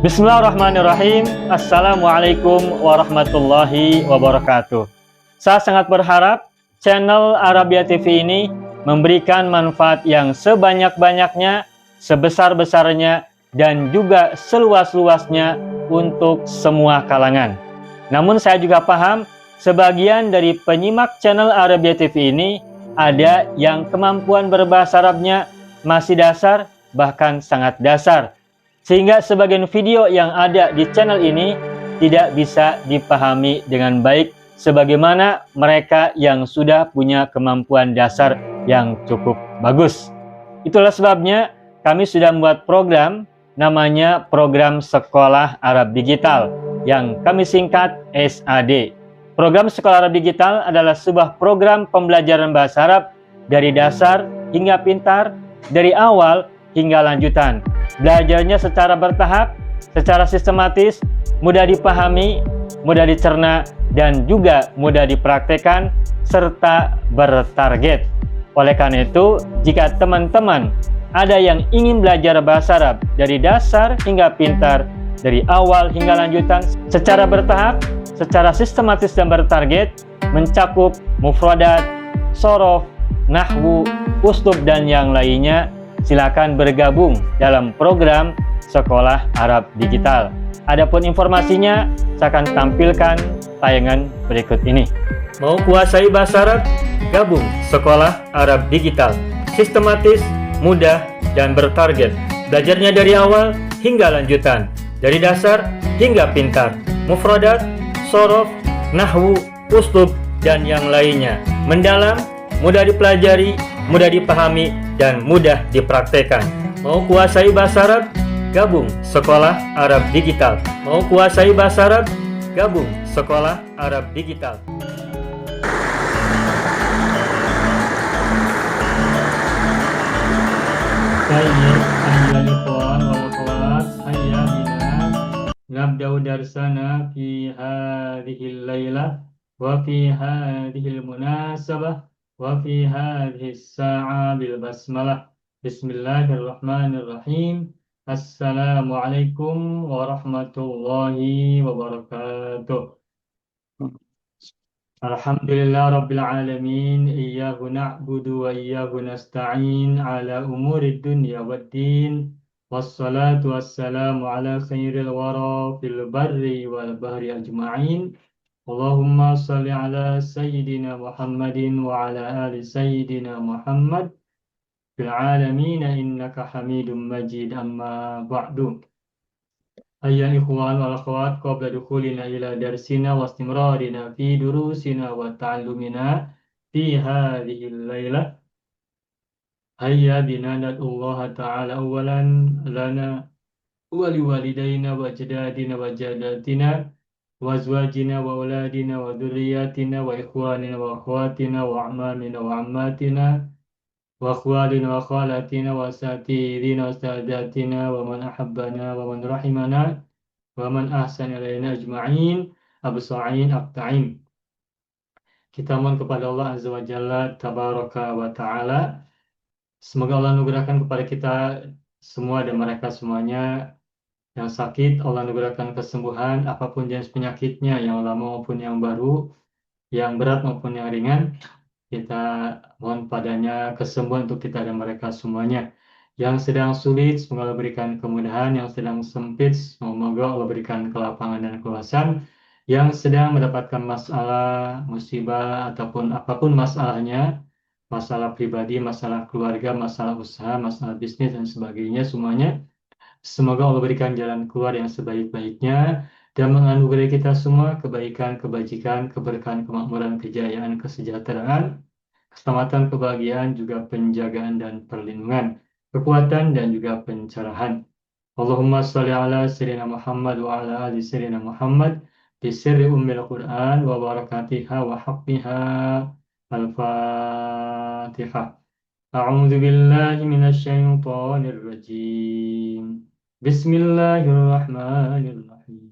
Bismillahirrahmanirrahim. Assalamualaikum warahmatullahi wabarakatuh. Saya sangat berharap channel Arabia TV ini memberikan manfaat yang sebanyak-banyaknya, sebesar-besarnya, dan juga seluas-luasnya untuk semua kalangan. Namun saya juga paham sebagian dari penyimak channel Arabia TV ini ada yang kemampuan berbahasa Arabnya masih dasar, bahkan sangat dasar, sehingga sebagian video yang ada di channel ini tidak bisa dipahami dengan baik sebagaimana mereka yang sudah punya kemampuan dasar yang cukup bagus. Itulah sebabnya kami sudah membuat program namanya Program Sekolah Arab Digital yang kami singkat SAD. Program Sekolah Arab Digital adalah sebuah program pembelajaran bahasa Arab dari dasar hingga pintar, dari awal hingga lanjutan. Belajarnya secara bertahap, secara sistematis, mudah dipahami, mudah dicerna, dan juga mudah dipraktekkan, serta bertarget. Oleh karena itu, jika teman-teman ada yang ingin belajar bahasa Arab dari dasar hingga pintar, dari awal hingga lanjutan, secara bertahap, secara sistematis dan bertarget, mencakup mufradat, shorof, nahwu, uslub, dan yang lainnya, silakan bergabung dalam program Sekolah Arab Digital. Adapun informasinya, saya akan tampilkan tayangan berikut ini. Mau kuasai bahasa Arab? Gabung Sekolah Arab Digital. Sistematis, mudah, dan bertarget. Belajarnya dari awal hingga lanjutan, dari dasar hingga pintar, mufradat, shorof, nahwu, uslub, dan yang lainnya. Mendalam, mudah dipelajari, mudah dipahami, dan mudah dipraktekkan. Mau kuasai bahasa Arab? Gabung Sekolah Arab Digital. Mau kuasai bahasa Arab? Gabung Sekolah Arab Digital. Baik, ayuhal ikhwan wal akhwat, hayya bina nabda'u darsana fi hadhil lailah wa fi hadhil munasabah wa fi hadhihi as-sa'a bil basmalah. Bismillahirrahmanirrahim. Assalamualaikum warahmatullahi wabarakatuh. Alhamdulillah Rabbil Alamin. Iyyahu na'budu wa iyyahu nasta'in ala umurid dunya waddin. Wassalatu wassalamu ala khairil wara fil barri wal bahri ajma'in. Allahumma salli ala Sayyidina Muhammadin wa ala ali Sayyidina Muhammad fil alamin innaka hamidum majid, amma ba'du. Ayya ikhwan wal akhwat, qabla dukhulina ila darsina wa istimrarina fi durusina wa ta'allumina fi hadhihi al-lailah, hayya bina nad'ullaha ta'ala awalan lana wa liwalidayna wa ajdadina wa jadatina wa azwajina wa auladina wa dhurriyyatina wa ikhwanina wa akhwatina wa a'mamina wa ammatina wa akhwalina wa khalatina wa asatidina wa ustadatina wa man ahabbana wa man rahimana wa man ahsana ilaina ajma'in absa'in aqta'in. Kita mohon kepada Allah Azza wa Jalla Tabaraka wa Ta'ala, semoga Allah anugerahkan kepada kita semua dan mereka semuanya yang sakit, Allah anugerahkan kesembuhan apapun jenis penyakitnya, yang lama maupun yang baru, yang berat maupun yang ringan. Kita mohon padanya kesembuhan untuk kita dan mereka semuanya. Yang sedang sulit, semoga Allah berikan kemudahan. Yang sedang sempit, semoga Allah berikan kelapangan dan keluasan. Yang sedang mendapatkan masalah, musibah, ataupun apapun masalahnya, masalah pribadi, masalah keluarga, masalah usaha, masalah bisnis, dan sebagainya, semuanya, semoga Allah berikan jalan keluar yang sebaik-baiknya dan menganugerahi kita semua kebaikan, kebajikan, keberkahan, kemakmuran, kejayaan, kesejahteraan, keselamatan, kebahagiaan, juga penjagaan dan perlindungan, kekuatan dan juga pencerahan. Allahumma sholli ala sayyidina Muhammad wa ala ali sayyidina Muhammad bi sirri ummil Qur'an wa barakatiha wa haqqiha. Al-Fatihah. A'udzu billahi minasy syaithanir rajim. Bismillahirrahmanirrahim.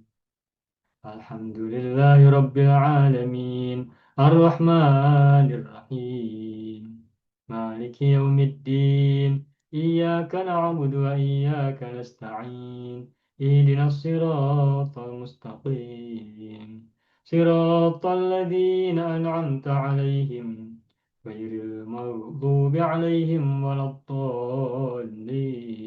Alhamdulillahi rabbil alamin. Ar-Rahmanir Rahim. Maliki yaumiddin. Iyyaka na'budu wa iyyaka nasta'in. اهدنا الصراط المستقيم صراط الذين أنعمت عليهم غير المغضوب عليهم ولا الضالين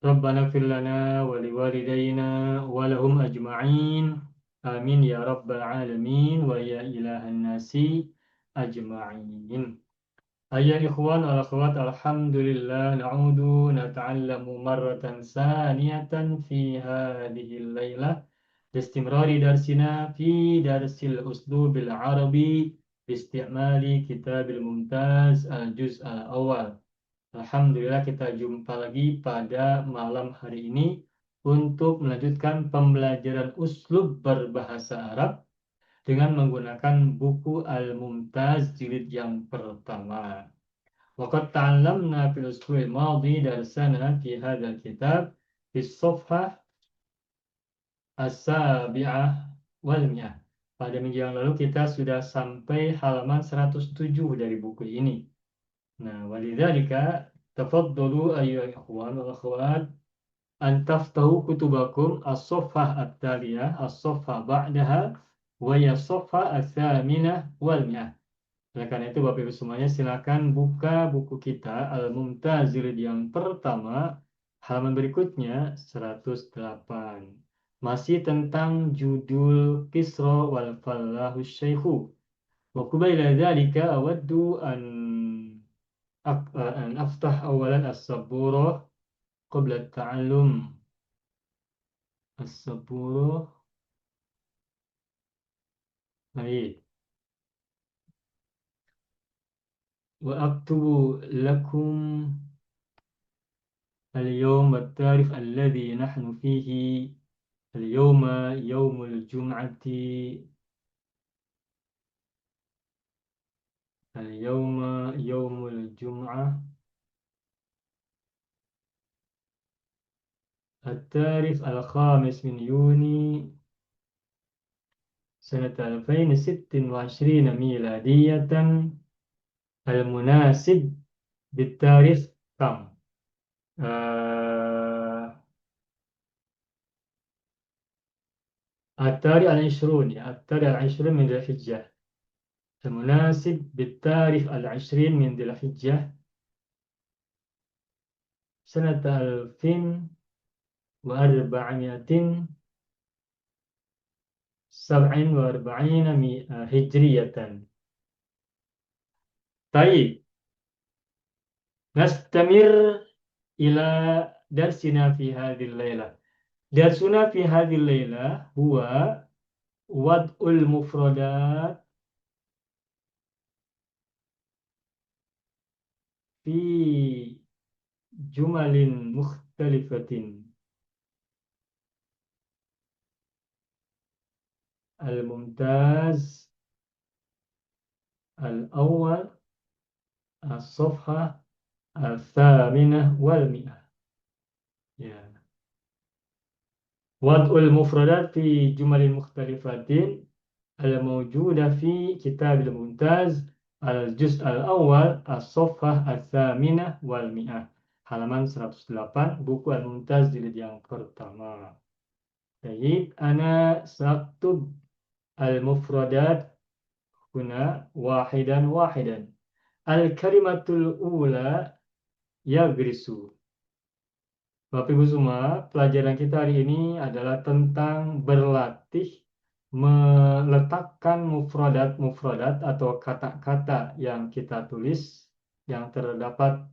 ربنا اغفر لنا ولوالدينا ولهم أجمعين آمين يا رب العالمين ويا إله الناس أجمعين أيها الإخوان والأخوات الحمد لله نعود نتعلم مرة ثانية في هذه الليلة باستمرار درسنا في درس الأسلوب العربي باستعمال كتاب الممتاز الجزء الأول. Alhamdulillah kita jumpa lagi pada malam hari ini untuk melanjutkan pembelajaran uslub berbahasa Arab dengan menggunakan buku Al-Mumtaz jilid yang pertama. وقد تعلمنا في الأسبوع الماضي درسنا في هذا الكتاب في الصفحة السابعة والمئة. Pada minggu yang lalu kita sudah sampai halaman 107 dari buku ini. Nah, walidzalika tafaddalu ayyuhal ikhwan wal akhwat an taftahu kutubakum as-saffah at-taliyah as-saffah ba'daha wa ya as-saffah ats-tsaminah wal mi'ah. Oleh karena itu Bapak Ibu semuanya silakan buka buku kita Al-Mumtaz jilid yang pertama halaman berikutnya 108. Masih tentang judul Kisra wal Fallahu Syaikhu. Wa qabaila dzalika awaddu an aftah awalan as-sabura qabla at-ta'allum. As-sabura. Baik. Wa aktubu lakum اليوم التاريخ الذي نحن فيه اليوم يوم الجمعة اليوم يوم الجمعة التاريخ 5 يونيو سنة 2026 ميلادية المناسب بالتاريخ كم؟ التاريخ 20 من ذي الحجة المناسب بالتاريخ 20 من ذي الحجة سنة 1447 هجرية. طيب نستمر إلى درسنا في هذه الليلة. درسنا في هذه الليلة هو وضع المفردات في جمل مختلفة. الممتاز الأول الصفحة 8 يا وضع المفردات في جمل مختلفة الموجودة في كتاب الممتاز الجزء الأول الصفحة 8 halaman 108 buku Al-Mumtaz jilid yang pertama. Baik, ana saktub al-mufradat huna wahidan wahidan. Al-kalimatul ula yagrisu. Bapak Ibu semua, pelajaran kita hari ini adalah tentang berlatih meletakkan mufradat atau kata-kata yang kita tulis yang terdapat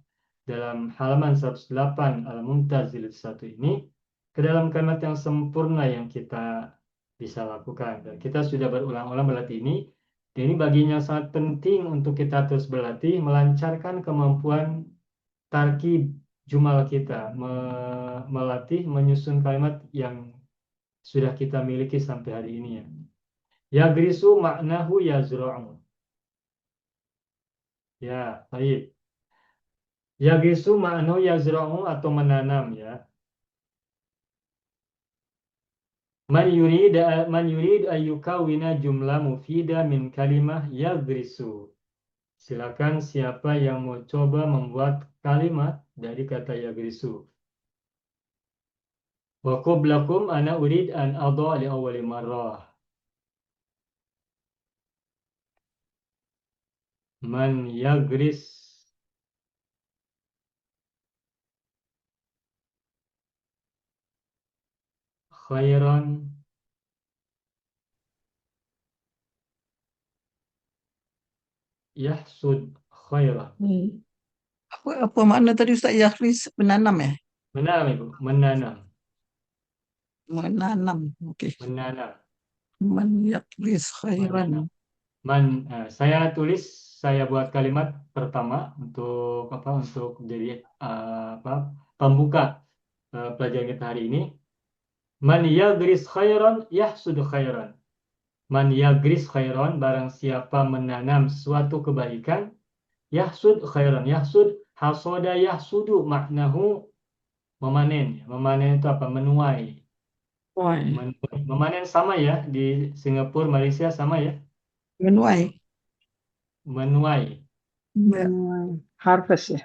dalam halaman 108 Al-Mumtaz jilid 1 ini ke dalam kalimat yang sempurna yang kita bisa lakukan. Dan kita sudah berulang-ulang berlatih ini. Dan ini bagian yang sangat penting untuk kita terus berlatih melancarkan kemampuan tarkib jumal kita, melatih menyusun kalimat yang sudah kita miliki sampai hari ini ya. Yagrisu maknahu yazra'u. Ya, baik. Yagrisu maknahu yazra'u atau menanam ya. Man yurid ayyukawina jumlah mufida min kalimah yagrisu. Silakan siapa yang mau coba membuat kalimat dari kata yagrisu. Wa qablakum ana urid an adha li awwali marrah. Man yagris khairan yahsud khairan. Apa makna tadi Ustaz Yahris? Menanam ya? Menanam Ibu, menanam, Menanam. Okey. menanam, Man yakris khairan. menanam. Saya tulis, saya buat kalimat pertama untuk apa? Untuk jadi apa? Pembuka pelajaran kita hari ini. Man yagris khairan yahsud khairan. Man yagris khairan, barang siapa menanam suatu kebaikan, yahsud khairan. Yahsud, hasoda yahsudu, maknahu memanen. Memanen itu apa? Menuai. Wai. Memanen sama ya, di Singapura, Malaysia sama ya. Menuai. Menuai. Menuai. Harvest ya.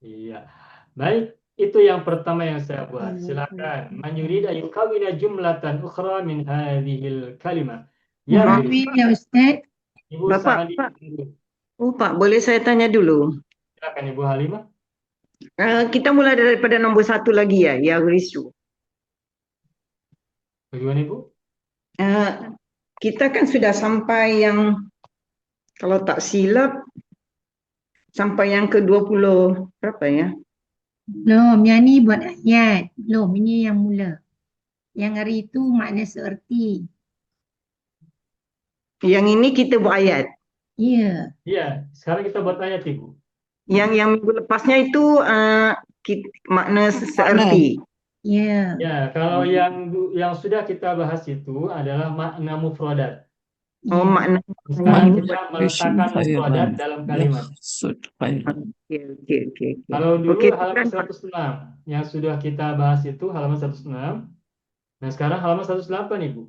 Iya. Baik, itu yang pertama yang saya buat. Silakan. Man yurid an yukawwina jumlatan ukhra min hadhil kalimah. Ya, Maafin ya Ustaz. Ibu Bapak, Sa'adi. oh Pak, boleh saya tanya dulu? Silakan Ibu Halimah. Kita mulai daripada nombor 1 lagi ya, yang risu. Bagaimana Ibu? Kita kan sudah sampai yang, kalau tak silap, sampai yang ke-20, berapa ya? Belum, yang ni buat ayat. Belum, ini yang mula. Yang hari itu makna seerti. Yang ini kita buat ayat. Ya, Iya, sekarang kita buat ayat Ibu. Yang minggu lepasnya itu makna seerti. ya. Ya, kalau yang sudah kita bahas itu adalah makna mufradat. Oh, ya. makna. Sekarang Man kita meletakkan mufradat dalam kalimat. Yahsud khairan. Okey. Kalau dulu Okey, halaman 106 yang sudah kita bahas itu halaman 106. Nah, sekarang halaman 108 Ibu.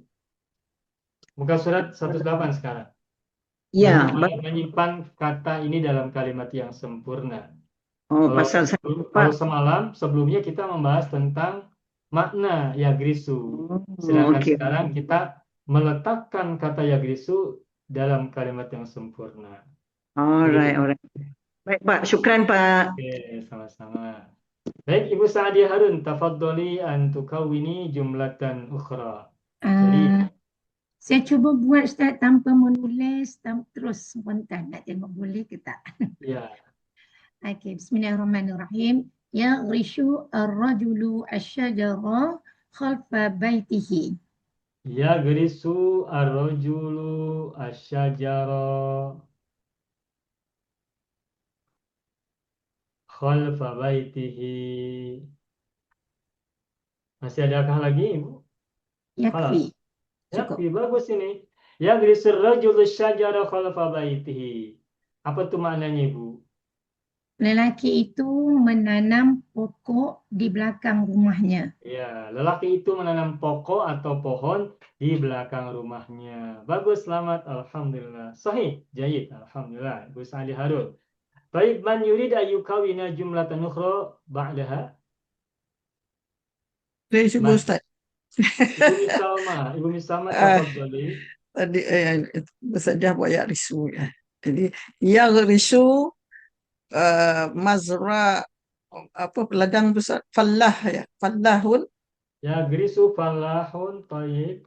Buka surat 108 sekarang. ya. Menyimpan kata ini dalam kalimat yang sempurna. Oh, pasal Kalau semalam sebelumnya kita membahas tentang makna yagrisu. Sedangkan okey. sekarang kita meletakkan kata yagrisu dalam kalimat yang sempurna. Alright. Baik Pak, syukran Pak. Oke, sama-sama. Baik, Ibu Sa'adiyah Harun, tafadholi an tukawwini jumlatan ukhra. Saya cuba buat Ustaz tanpa menulis, terus spontan. Nak tengok boleh ke tak? Ya. Okey, bismillahirrahmanirrahim. Yaghrishu ar-rajulu asy-syajara khalfa baitihi. Yagrisu ar-rajulu asyajara khalfa baitihi. Masih adakah lagi, Ibu? Yakfi. Yakfi, bagus ini. Yagrisu ar-rajulu asyajara khalfa baitihi. Apa tuh maknanya, Ibu? Lelaki itu menanam pokok di belakang rumahnya. Ya, lelaki itu menanam pokok atau pohon di belakang rumahnya. Bagus, selamat. Alhamdulillah. Sahih, jayid. Alhamdulillah. Ibu Sa'adi Harun. Baik, man yurid ayyukawina jumlatan ukhra ba'daha. Saya cuba Ustaz. Ibu Misalma, tafadhali. Tadi saja buat Yahrisu ya. Jadi Yahrisu mazra apa ladang besar fallah ya. Fallahun Yagrisu falahun tayyib.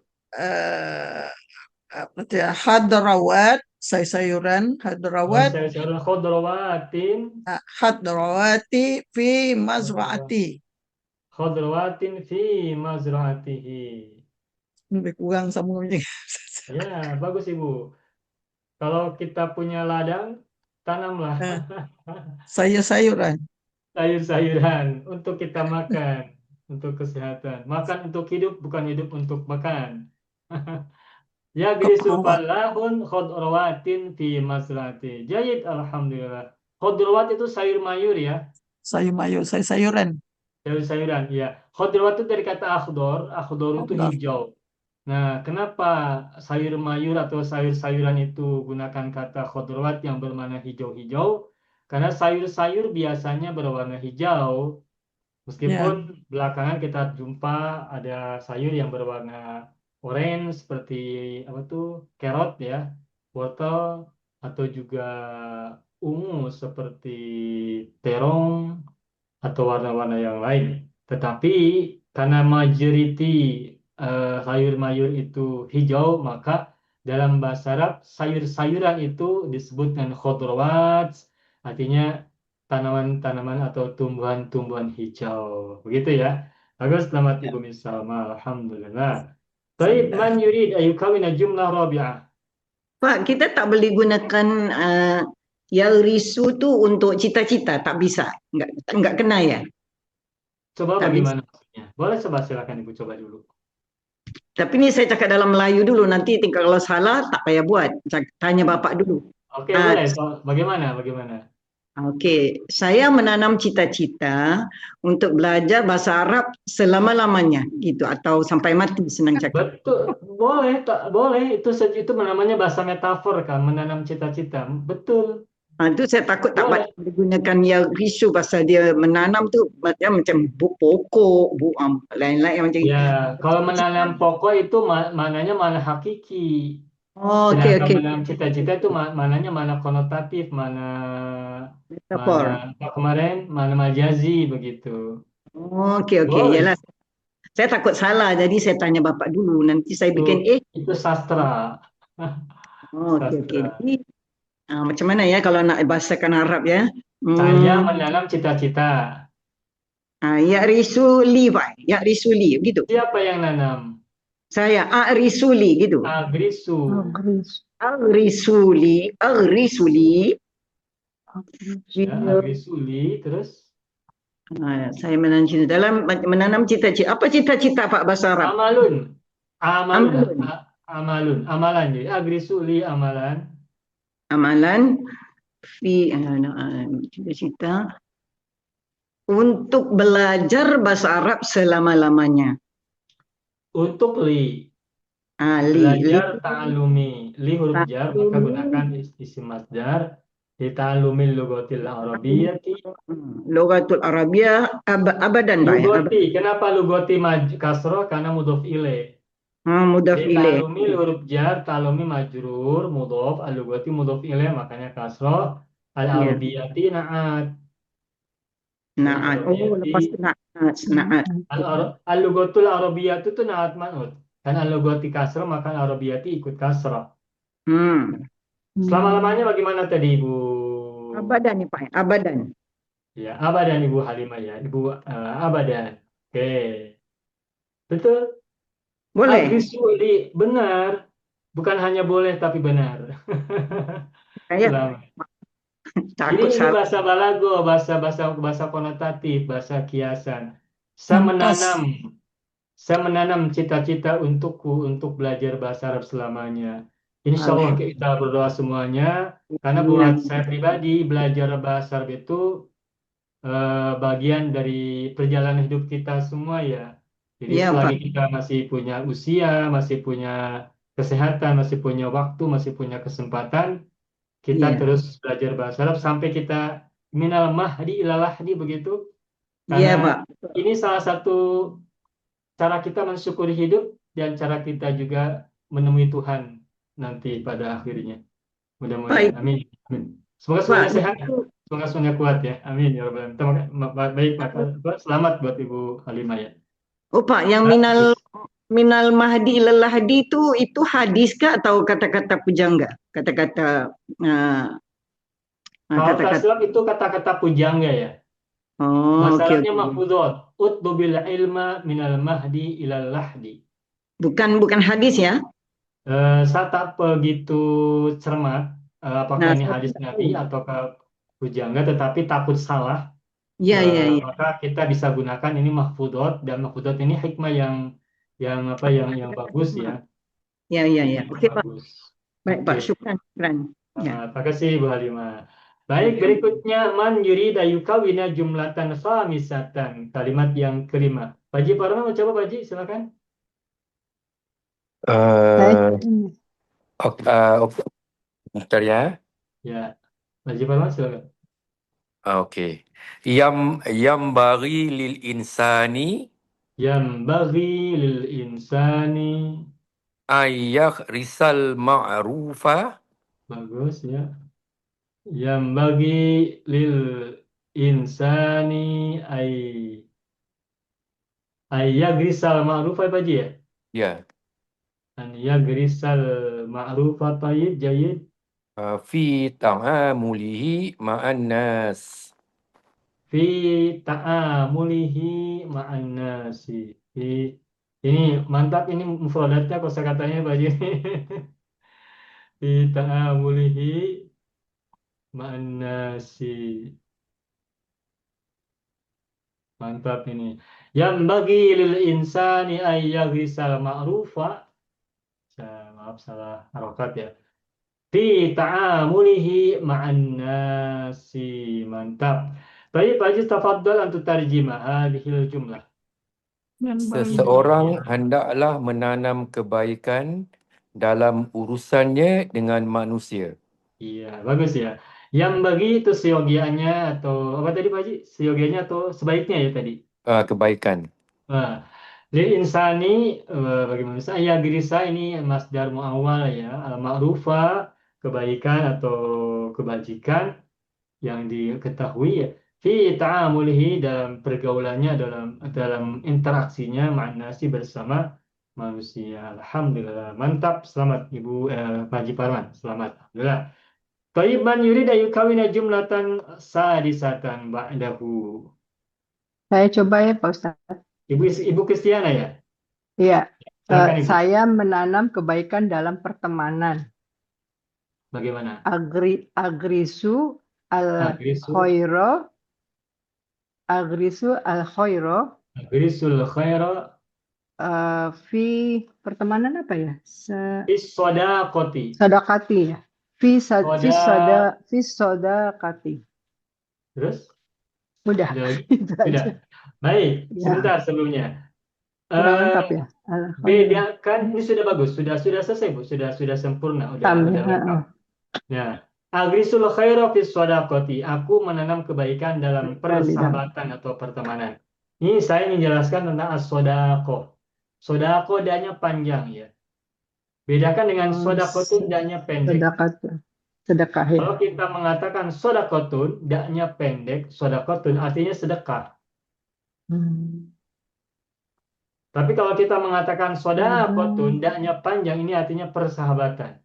apa dia hadrawat sayuran hadrawat Sayuran khodrawatin. hadrawati fi mazraati. Khodrawatin fi mazraatihi. Lebih kurang sambungnya. Ya, bagus Ibu. Kalau kita punya ladang, tanamlah Sayur-sayuran. sayur-sayuran untuk kita makan, untuk kesehatan. Makan untuk hidup, bukan hidup untuk makan. Yagrisu falahun khodrawatin fi mazraati. Jayid, alhamdulillah. Khodrawat itu sayur mayur ya. Sayuran. Sayur-sayuran, ya. Khodrawat itu dari kata akhdor. Akhdor itu Akhdor. hijau. Nah, kenapa sayur mayur atau sayur-sayuran itu gunakan kata khodrawat yang bermakna hijau-hijau? Karena sayur-sayur biasanya berwarna hijau. Ya. Meskipun belakangan kita jumpa ada sayur yang berwarna orange seperti apa tuh carrot ya, wortel atau juga ungu seperti terong atau warna-warna yang lain. Tetapi karena majority sayur mayur itu hijau, maka dalam bahasa Arab sayur-sayuran itu disebut dengan khodrawat, artinya tanaman-tanaman atau tumbuhan-tumbuhan hijau. Begitu ya. Bagus, selamat Ya. Ibu Miss Salma. Alhamdulillah. Baik, man Alhamdulillah. yurid ayukawina jumlah rabi'ah. Pak, kita tak boleh gunakan yang risu tu untuk cita-cita, tak bisa. Enggak kena ya. Coba Tak bisa. bagaimana maksudnya? Boleh coba silakan Ibu coba dulu. Tapi ni saya cakap dalam Melayu dulu, nanti tinggal kalau salah tak payah buat. Tanya bapak dulu. Oke, Ah, boleh. So, bagaimana? Bagaimana? Okey, saya menanam cita-cita untuk belajar bahasa Arab selama-lamanya gitu atau sampai mati senang cakap. Betul, boleh, tak boleh. Itu namanya bahasa metafor kan, menanam cita-cita. Betul, Itu saya takut tak boleh. digunakan yang risu pasal dia menanam tu macam pokok, lain-lain macam Ya, kalau cita-cita. menanam pokok itu mananya mana hakiki. Oh, okey Sedangkan okey. menanam cita-cita itu mananya mana konotatif, mana mana Metafor. apa kemarin, mana majazi begitu. Oh, okey okey. Boleh. Yalah, saya takut salah jadi saya tanya bapak dulu. Nanti saya Itu bikin itu sastra. oh, okey okey. Sastra. Jadi macam mana ya kalau nak bahasakan Arab ya? Saya Hmm, menanam cita-cita. ya risuli, Pak. Ya risuli gitu. Siapa yang nanam? Saya risuli gitu. Agrisu. Agrisuli. Ya, agrisuli. Terus Saya menanam cita dalam menanam cita-cita. Apa cita-cita Pak bahasa Arab? amalun. Amalun. Amalun. Amalun. Amalan. Jadi agrisuli amalan. Amalan cita-cita untuk belajar bahasa Arab selama-lamanya. Untuk li. Li Belajar ta'alumi. Li huruf jar, maka gunakan ta'lumi isim masdar. Di ta'alumil lugotil arabiyyati. Lughatul Arabiyah abadan Pak ya. Lugoti. Kenapa lugoti kasro? Karena mudhof ilaih. Mudhaf Di ilaih. ta'alumi huruf jar, ta'alumi majrur, mudhof, al-lugoti mudhof ilaih, makanya kasro. Ya. Al-arabiyyati na'at. Ya, Na'at. Oh, arabiyati. lepas tu na'at. Na'at. Al-lugatul arabiyatu itu naat manut. Dan al-lugati kasra maka al-arabiyati ikut kasra. Hmm. Selama-lamanya bagaimana tadi Ibu? Abadan nih Pak ya. Abadan. Ya, abadan Ibu Halimah ya. Ibu abadan. Oke. Betul. Boleh. Agrisuli benar. Bukan hanya boleh tapi benar. Saya Selamat. Ini takut ini salah. bahasa balago, bahasa konotatif, bahasa kiasan. Saya menanam cita-cita untukku untuk belajar bahasa Arab selamanya. Insya Allah Alhamdulillah. kita berdoa semuanya, karena buat saya pribadi belajar bahasa Arab itu bagian dari perjalanan hidup kita semua ya. Jadi Iya selagi Pak. kita masih punya usia, masih punya kesehatan, masih punya waktu, masih punya kesempatan, kita Iya. terus belajar bahasa Arab sampai kita minal mahdi ilal lahdi begitu. Iya Karena Pak. ini salah satu cara kita mensyukuri hidup dan cara kita juga menemui Tuhan nanti pada akhirnya. Mudah-mudahan. Pak, Amin. Amin. Semoga Pak, semuanya sehat ya. Semoga semuanya kuat ya. Amin ya Rabbal Alamin. Baik, maka selamat buat Ibu Halimah ya. oh Pak, yang Bagus. minal mahdi ilal lahdi itu hadis kah atau kata-kata pujangga? Kata-kata uh, Kalau tak kata-kata. silap itu kata-kata pujangga ya. Oh, Bahasa oke Arabnya oke. mahfudhot. Utlubil ilma minal mahdi ilal lahdi. Bukan hadis ya? Saya tak begitu cermat apakah Nah, ini saya hadis tidak Nabi tahu. ataukah pujangga, tetapi takut salah. Iya iya iya. Maka kita bisa gunakan ini mahfudot, dan mahfudot ini hikmah yang apa yang bagus ya, Iya iya iya. hikmah yang Oke Pak. bagus. Baik Oke, Pak, syukran. Syukran. Ya. terima kasih Bu Halimah. Baik, Ya. berikutnya man yurida yukawina jumlatan khamisatan, kalimat yang kelima. Pak Haji Parman mau coba Pak Haji, silakan. Eh, oke, bentar ya. Ya, Pak Haji Parman silakan. Okey. Yambaghi lil insani Yambaghi lil insani. ayyahrisal ma'rufa. Bagus ya. Yambaghi lil insani ay yagrisal ma'rufa apa aja ya? Ya. An yagrisal ma'rufa tayyib jayyid. Fi ta'amulihi ma'an nas. Fi ta'amulihi ma'an nasi. Ini mantap ini mufradatnya kosakatanya Pak Haji. Fi ta'amulihi ma'an nasi. Mantap ini. Yang bagi lil insani ayyaghisal ma'rufa. Maaf salah harokat ya. Fi ta'amulihi ma'an nasi. Mantap. Baik, Pak Haji, tafadhal antu tarjimah hadhil jumlah. Seseorang hendaklah menanam kebaikan dalam urusannya dengan manusia. Iya, bagus ya. Yang bagi itu seyogianya atau apa tadi Pak Haji? Seyogianya atau sebaiknya ya tadi? Kebaikan. Nah, lil insani bagi manusia ya gerisa ini masdar muawwal ya, al-ma'rufa kebaikan atau kebajikan yang diketahui ya. Fi ta'amulihi dalam pergaulannya dalam interaksinya ma'nasi bersama manusia. Alhamdulillah. Mantap. Selamat Ibu Pak Haji Parman. Selamat. Alhamdulillah. Tayyib man yurid ayukawina jumlatan sadisatan ba'dahu. Saya coba ya Pak Ustadz. Ibu Kristiana ya? Iya, Silakan Ibu. saya menanam kebaikan dalam pertemanan. Bagaimana? Agrisu Agrisu, al-khairo, agrisu al-khairo, agrisul khaira fi pertemanan apa ya? is sodakoti. Sodakati ya. Soda, Fi sodakati. terus? Udah, Ada lagi? itu aja. Sudah. Baik, Ya, sebentar sebelumnya. kurang Eh, lengkap ya. Al-khairo. bedakan, ini sudah bagus, sudah selesai Bu, sudah sempurna, udah Tambah, lengkap. Nah, agrisul khaira fi sodakoti. Aku menanam kebaikan dalam persahabatan atau pertemanan. Ini saya ingin jelaskan tentang as-sodako. Sodako danya panjang ya. Bedakan dengan sodakotun danya pendek. Sedekah ya. Kalau kita mengatakan sodakotun, daknya pendek, sodakotun artinya sedekah. Tapi kalau kita mengatakan sodakotun, daknya panjang, ini artinya persahabatan.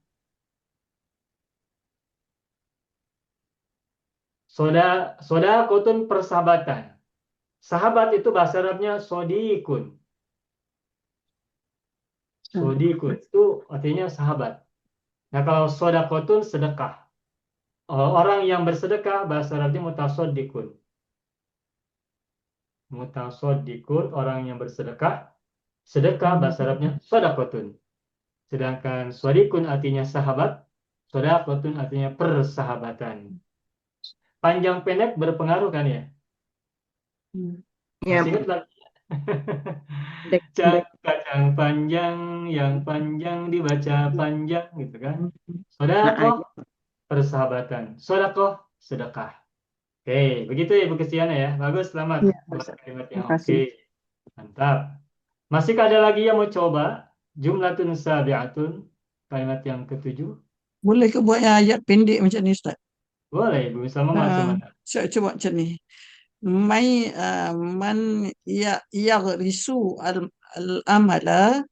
Sodakotun persahabatan. Sahabat itu bahasa Arabnya sodikun. Sodikun itu artinya sahabat. Nah kalau sodakotun sedekah. Orang yang bersedekah bahasa Arabnya mutasodikun. Mutasodikun, orang yang bersedekah. Sedekah bahasa Arabnya sodakotun. Sedangkan sodikun artinya sahabat. Sodakotun artinya persahabatan. Panjang pendek berpengaruh kan ya? Ya, Masih ingat lagi? Kacang panjang, yang panjang dibaca panjang gitu kan? Sodakoh, persahabatan. Sodakoh, sedekah. Oke, begitu ya Ibu Kristiana ya. Bagus, selamat. Ya, Buat kalimatnya. terima kasih. Oke, mantap. Masih ada lagi yang mau coba? Jumlatun sabi'atun, kalimat yang ketujuh. Boleh ke buat yang ayat pendek macam ni Ustaz? Boleh, Ibu Salma macam mana? Saya coba macam ni. Man risu al-amala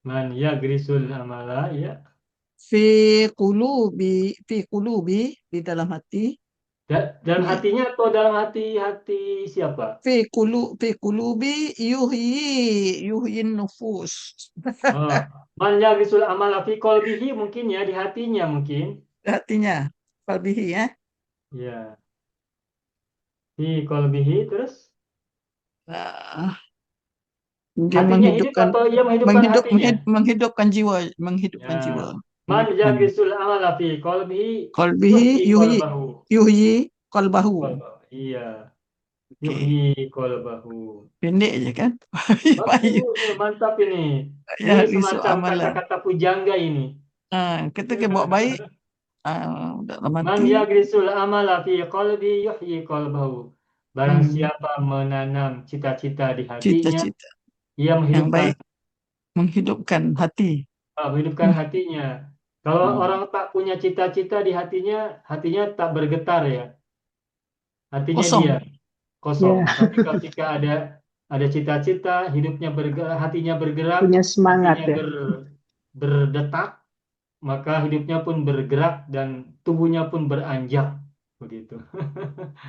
Man yagrisul amala, ya. fi qulubi di dalam hati. Dalam hatinya atau dalam hati siapa? Fi qulubi yuhyin nufus. Oh, man yagrisul amala fi qalbihi mungkin ya, di hatinya mungkin. Hatinya. Qalbihi ya. Ya. Fi qalbihi terus Dia hatinya hidup menghidupkan atau ia menghidupkan hatinya? menghidupkan jiwa, menghidupkan Ya. jiwa. Man yagrisul amala fi qalbihi Qalbihi qalbahu. yuhyi qalbahu. Iya. Okey. Yuhyi qalbahu. Pendek je kan? Bagus, mantap ini. Ya, Ini risu semacam amalan. kata-kata pujangga ini. Kita ke buat baik, Dalam Man hati. yagrisul amala fi qalbi yuhyi qalbahu. Barang Hmm. siapa menanam cita-cita di hatinya, Cita-cita ia yang menghidupkan baik menghidupkan hati. menghidupkan hatinya. Kalau Hmm. orang tak punya cita-cita di hatinya tak bergetar ya. Hatinya Kosong. diam, kosong. Ya, Tapi ketika ada cita-cita, hidupnya bergerak, hatinya bergerak, punya semangat hatinya ya. berdetak, maka hidupnya pun bergerak dan tubuhnya pun beranjak begitu.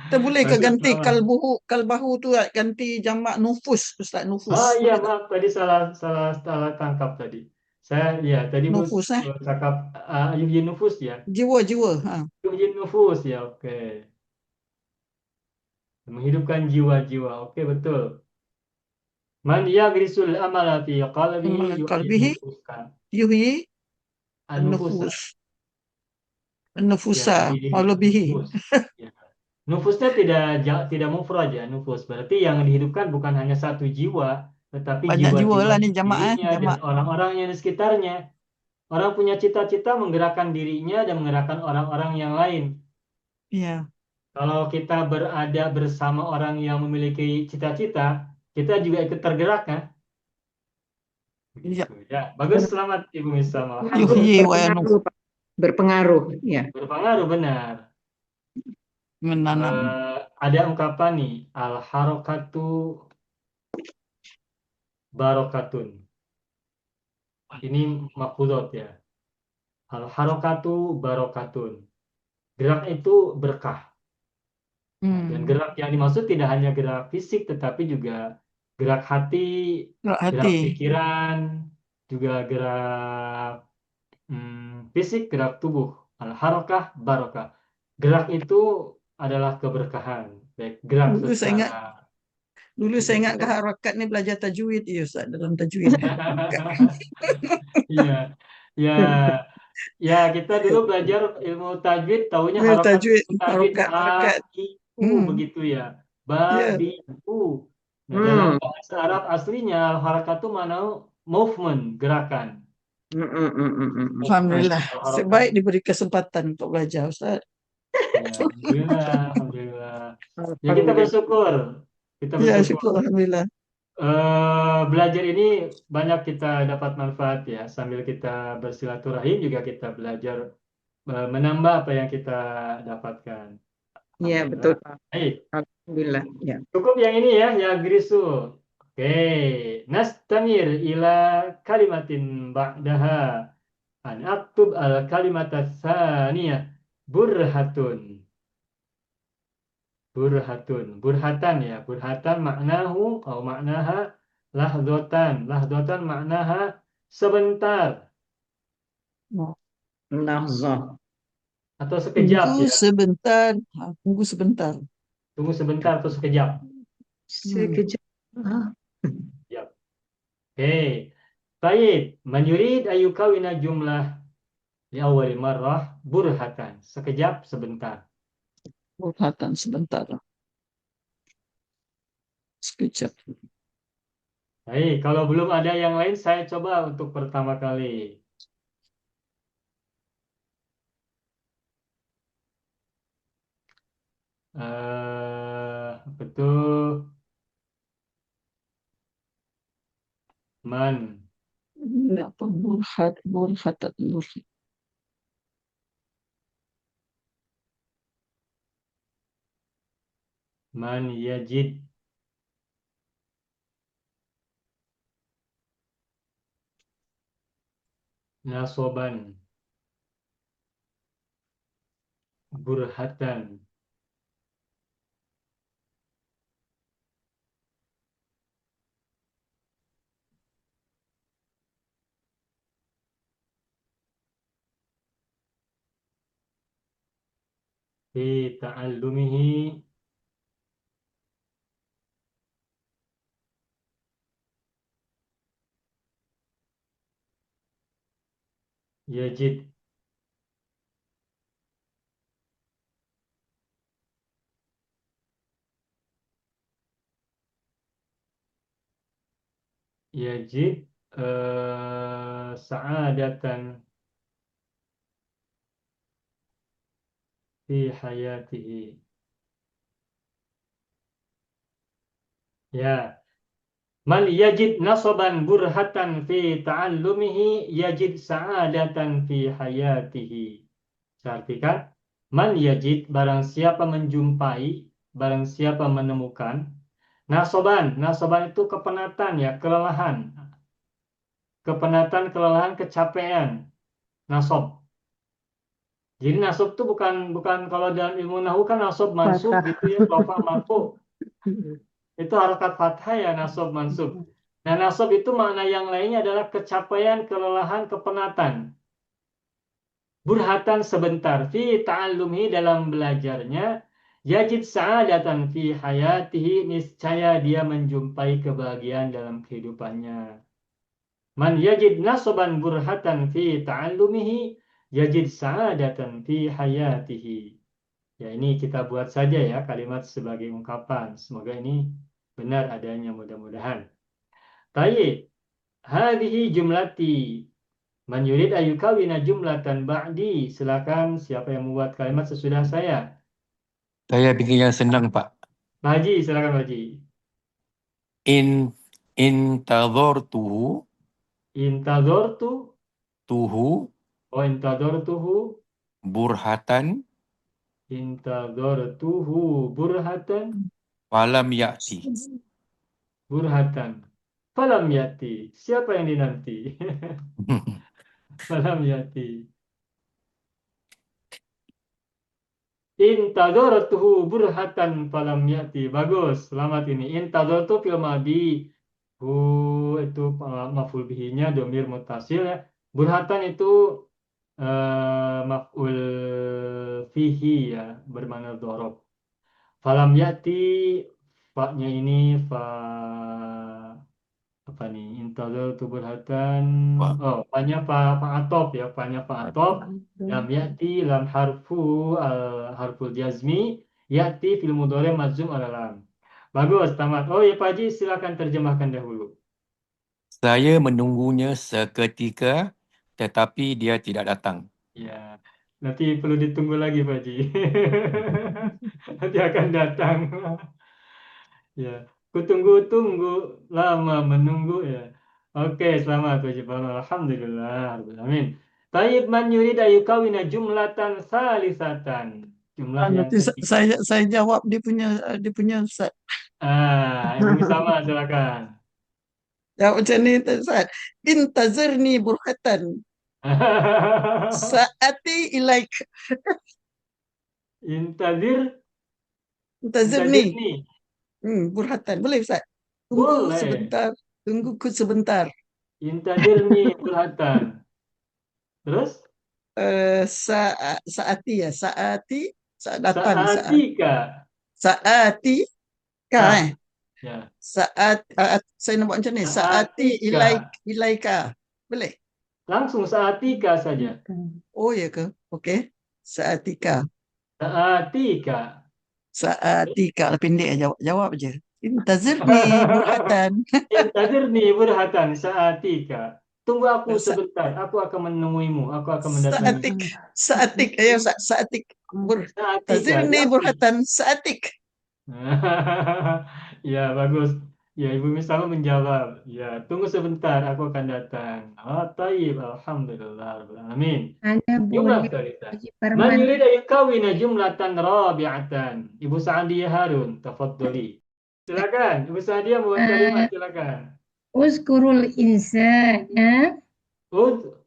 Kita boleh ke Bagus, ganti selamat. kalbahu tu ganti jamak nufus, Ustaz, nufus. Ah iya Boleh tak? maaf tadi salah tangkap tadi. Saya ya tadi bos Nufus cakap yuhyi nufus ya. jiwa-jiwa. Yuhyi nufus ya oke. Menghidupkan jiwa-jiwa. Oke betul. Man yagrisul amala fi qalbihi Amal yuhyi qalbihi nufuska. yuhyi An-nufusa. an-nufus. Ya An-nufusa tadi walau bihi. nufus. Ya. Nufusnya tidak mufrad ya, nufus. Berarti yang dihidupkan bukan hanya satu jiwa, tetapi Banyak jiwa jiwa-jiwa lah di ni jamak dirinya dan jamak. orang-orangnya di sekitarnya. Orang punya cita-cita menggerakkan dirinya dan menggerakkan orang-orang yang lain. Ya. Kalau kita berada bersama orang yang memiliki cita-cita, kita juga ikut tergerak kan? Ya. Begitu. Ya, bagus. Selamat Ibu Misam. Yuhyi Alhamdulillah. wa Berpengaruh, Pak. Berpengaruh, ya. Berpengaruh benar. menanam. Ada ungkapan nih, al-harokatu barokatun. Ini mafhudot ya. Al-harokatu barokatun. Gerak itu berkah. Dan gerak yang dimaksud tidak hanya gerak fisik, tetapi juga gerak hati, Gerak gerak hati. pikiran, juga gerak fisik, gerak tubuh. Al-harokah barokah. Gerak itu adalah keberkahan. Baik gerak Dulu saya ingat secara Dulu saya ingat ke cita-cita. harakat ni belajar tajwid ya Ustaz, dalam tajwid. Iya, ya, ya kita dulu belajar ilmu tajwid, tahunya Ya, harokat tajwid, tajwid a harakat. i u Hmm. begitu ya, ba Ya. bi u. Nah dalam Hmm. bahasa Arab aslinya harokat itu mana movement gerakan. Alhamdulillah. Kalau harokat, Sebaik diberi kesempatan untuk belajar Ustaz. ya, alhamdulillah, alhamdulillah. Ya kita Alhamdulillah. bersyukur, kita Ya, bersyukur. syukur Alhamdulillah. Belajar ini banyak kita dapat manfaat ya. Sambil kita bersilaturahim juga kita belajar menambah apa yang kita dapatkan. Ya, betul, Alhamdulillah. Pak. Baik, Alhamdulillah, ya. cukup yang ini ya Grisu. Oke, nastamir ila kalimatin ba'daha an aktub al kalimata tsaniyah burhatun. Burhatan ya, burhatan maknahu atau maknaha lahdotan maknaha sebentar Lahzah. atau sekejap Tunggu ya, sebentar. Tunggu sebentar. tunggu sebentar atau sekejap. Sekejap. Ya. Oke, baik. Man yurid ayyukawina jumlah di awal marrah burhatan, sekejap sebentar. Burhatan sebentar. Sekejap. Baik, kalau belum ada yang lain saya coba untuk pertama kali. Betul. Man Apa burhatan. man yajid nasoban burhatan fi ta'allumihi yajid yajid sa'adatan fi hayatihi. Ya. Man yajid nasaban burhatan fi ta'allumihi yajid sa'adatan fi hayatihi. Saya artikan, man yajid, barang siapa menjumpai, barang siapa menemukan, nasoban, nasoban itu kepenatan ya, kelelahan. Kepenatan, kelelahan, kecapean, nasob. Jadi nasob itu bukan kalau dalam ilmu nahu kan nasob mansub Fathah. gitu ya, bapak marfu. Itu harokat fathah ya, nasob mansub. Nah, nasob itu makna yang lainnya adalah kecapean, kelelahan, kepenatan. Burhatan sebentar fi ta'allumi dalam belajarnya, yajid sa'adatan fi hayatihi, niscaya dia menjumpai kebahagiaan dalam kehidupannya. Man yajid nasoban burhatan fi ta'allumihi yajid sa'adatan fi hayatihi. Ya, ini kita buat saja ya kalimat sebagai ungkapan. Semoga ini benar adanya, mudah-mudahan. Tayyib. Hadhihi jumlati. Man yurid ayukawina jumlatan ba'di. Silakan siapa yang membuat kalimat sesudah saya. Saya bikin yang senang, Pak. Pak Haji, silakan Pak Haji. Intadhartuhu Intadortu. tuhu Oh, intadortuhu. burhatan Intadortuhu burhatan. falam ya'ti. Burhatan. Falam yati. Siapa yang dinanti? Falam yati. Intadortuhu burhatan falam yati. Bagus. Selamat ini. Intadortu fil madi. Hu itu maf'ul bihinya domir mutasil ya. Burhatan itu maf'ul fihi ya, bermakna dhorob. Falam yati, fa-nya ini fa apa nih? Intador tu burhatan. Fa. Oh, fa-nya fa atof ya, fa-nya fa atof. Lam yati lam harful jazmi yati fil mudhari majzum ala lam. Bagus, tamat. Oh ya Pak Haji, silakan terjemahkan dahulu. Saya menunggunya seketika tetapi dia tidak datang. Ya, nanti perlu ditunggu lagi Pak Haji. Nanti akan datang. Ya, kutunggu-tunggu lama menunggu ya. Oke, selamat Pak Haji. Alhamdulillah. Amin. Tayyib man yurid ayukawina jumlatan salisatan. Jumlah yang Nanti ketiga. saya jawab dia punya Ustaz. Ibu sama silakan. Ya macam ni Ustaz. Intazirni burhatan saati ilaik. Intadir, Intazirni intadirni. burhatan. Boleh Ustaz? Tunggu Boleh. sebentar. Tungguku sebentar. Intadirni burhatan. Terus? Saati ya. Saati. Saat datang. Saatika. Saati. Ah, Ka. ya. Saya nak buat macam ni. Saati ilaika. Boleh? Langsung saatika saja. Oh ya ke? Okey. Saatika. Saatika. Saatika. Pendek jawab je. Intazirni burhatan. Intadirni burhatan saatika. Tunggu aku sebentar. Aku akan menemuimu. Aku akan mendatangi. Saatik. Ayo saatik. Saatika. Tazirni burhatan saatik. Ya, bagus. Ya, Ibu Misal menjawab. Ya, tunggu sebentar. Aku akan datang. Oh, tayyib. Alhamdulillah. Amin. Anda Jumlah boleh salisa. Haji Man Farman. yurid ayukawina jumlatan rabi'atan. Ibu Sa'diyah Harun, tafaddali. Silakan, Ibu Sa'diyah membuat kalimat, silakan. Uzkurul insana. Ud,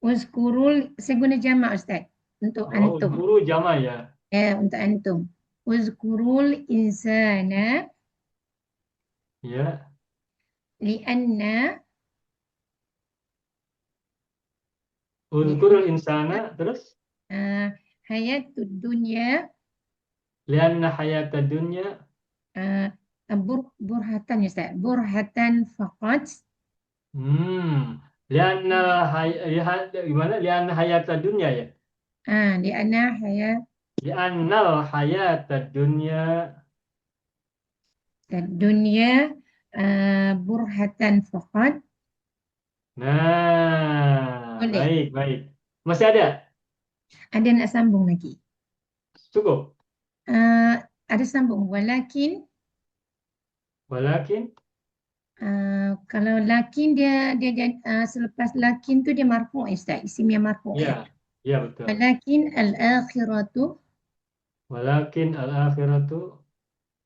Uzkurul, saya guna jamak Ustaz untuk antum. guru jama ya. Ya, untuk antum. Uzkurul insana Ya. lianna Udkurul insana, terus? hayatud dunya Lianna hayata dunya. burhatan ya Ustaz. Burhatan faqat. Lianna gimana? Lianna hayata dunya ya. Lianna hayat Liannal hayata dunya. dunya burhatan faqat. Nah, Boleh. baik. Masih ada? Ada nak sambung lagi? Cukup. Ada sambung. Walakin Walakin. kalau lakin selepas lakin tu dia marfu' Ustaz, isim yang marfu'. Ya, ya betul. Walakin al-akhiratu Walakin al-akhiratu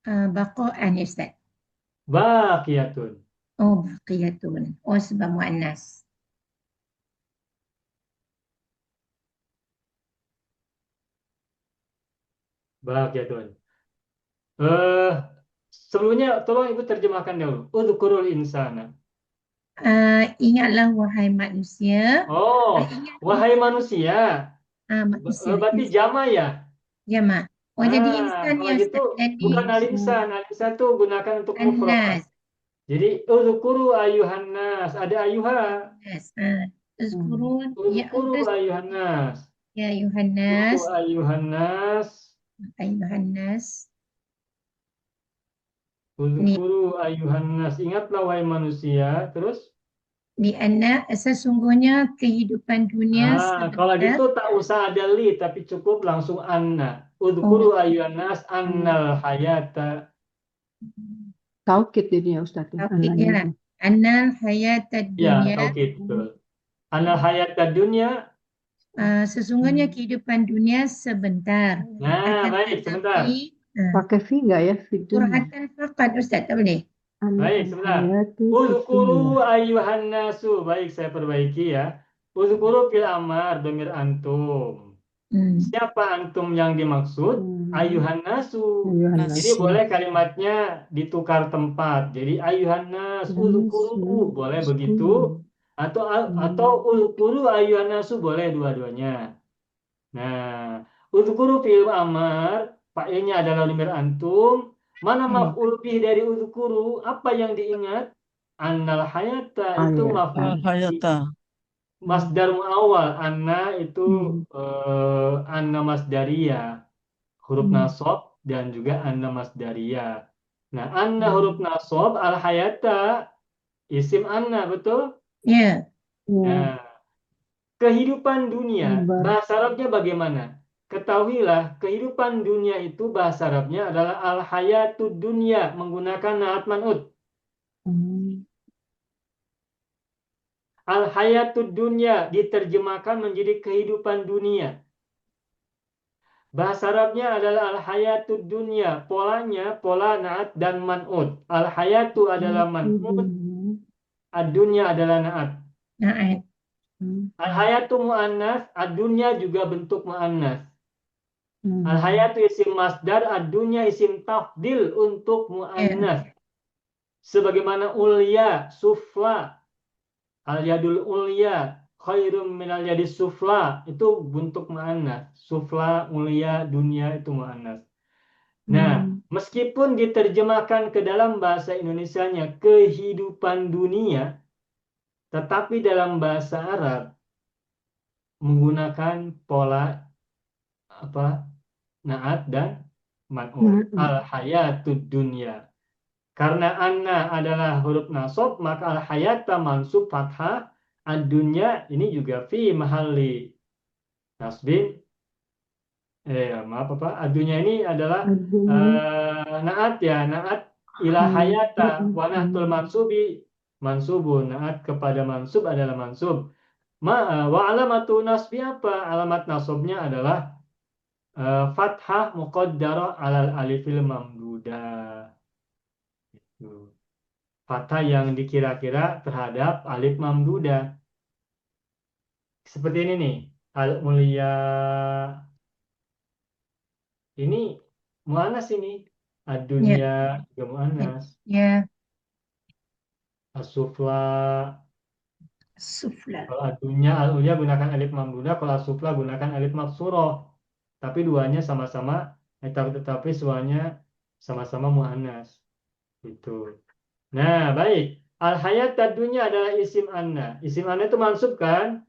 baqa'an Ustaz. baqiyatun. Oh, baqiyatun. Oh, sebab muannas. Baqiyatun. Sebelumnya tolong Ibu terjemahkan dahulu. Udhkurul insana. Ingatlah wahai manusia. Oh, Ingat wahai manusia. manusia. Berarti jama ya? Jamak. Oh, jadi Ah, insan kalau ya gitu Ustaz. Jadi bukan al-insan. Al-insan itu gunakan untuk mufrad. Anas. Jadi udhkuru ayuhan nas. Ada ayuha. Uzkurun ya Udhkuru ayuhan nas. ya Udhkuru Yohanes. ayuhan nas. Yohanes. Udhkuru ayuhan nas. Ingatlah wahai manusia. Terus? Di anna sesungguhnya kehidupan dunia Kalau sebentar. gitu tak usah ada li, tapi cukup langsung anna. Udhkuru ayuhan nas annal hayata. Taukid ini ya Ustaz. Taukid ya. Annal hayatad Ya, dunya. taukid betul. Annal hayata dunya. Sesungguhnya kehidupan dunia sebentar. Nah, Akan baik, sebentar. tetapi Pakai fi nggak ya? Fidunya. surhatan faqat Ustaz, tak boleh. Baik, sebentar. Al-hayatu Udhkuru fidunya. ayuhan nasu. Baik, saya perbaiki ya. Udhkuru fil amar domir antum. Siapa antum yang dimaksud? Ayuhan nasu. Ayuhan Jadi nas. boleh kalimatnya ditukar tempat. Jadi ayuhan nas, udhkuru boleh begitu. Atau udhkuru ayuhan nasu boleh dua-duanya. Nah, udhkuru fil amar, fa'ilnya adalah domir antum. Mana maf'ul bih dari udhkuru? Apa yang diingat? Annal hayata itu maf'ul bih. Masdar muawwal. Anna itu anna masdariyah. Huruf nasab dan juga anna masdariyah. Nah, anna huruf nasab, al hayata isim anna, betul? Ya. Nah, kehidupan dunia bahasa Arabnya bagaimana? Ketahuilah, kehidupan dunia itu bahasa Arabnya adalah al-hayatud dunya menggunakan naat man'ut. Al-hayatud dunya diterjemahkan menjadi kehidupan dunia. Bahasa Arabnya adalah al-hayatud dunya. Polanya pola naat dan man'ut. Al-hayatu adalah man'ut, ad-dunya adalah naat. Naat. Al-hayatu mu'annas, ad-dunya juga bentuk mu'annas. Al-hayatu isim masdar, ad-dunya isim tafdil untuk mu'annas. Sebagaimana ulya, sufla, al-yadul ulya, khairum minal yadis sufla, itu bentuk mu'annas. Sufla, ulya, dunia itu mu'annas. Nah, meskipun diterjemahkan ke dalam bahasa Indonesianya kehidupan dunia, tetapi dalam bahasa Arab menggunakan pola naat dan man'ut. Al-hayatud dunya. Karena anna adalah huruf nasab, maka al-hayata mansub fathah, ad-dunya ini juga fi mahalli nasbin. Ad-dunya ini adalah naat ya, naat ila hayata wa nahtul mansubi mansubun. Naat kepada mansub adalah mansub. Wa alamatu nasbi apa? Alamat nasabnya adalah fathah muqaddarah alal alifil mamdudah. Fathah yang dikira-kira terhadap alif mamdudah. Seperti ini nih. Al-mulia. Ini mu'annas ini. Ad-dunya juga mu'annas. Ya. As-sufla. Sufla. Kalau ad-dunya, al-ulia gunakan alif mamdudah. Kalau as-sufla gunakan alif maksurah. Tapi duanya sama-sama, tetapi suaranya sama-sama mu'annas. Itu. Nah, baik. Al-hayat dunya adalah isim anna. Isim anna itu mansub kan?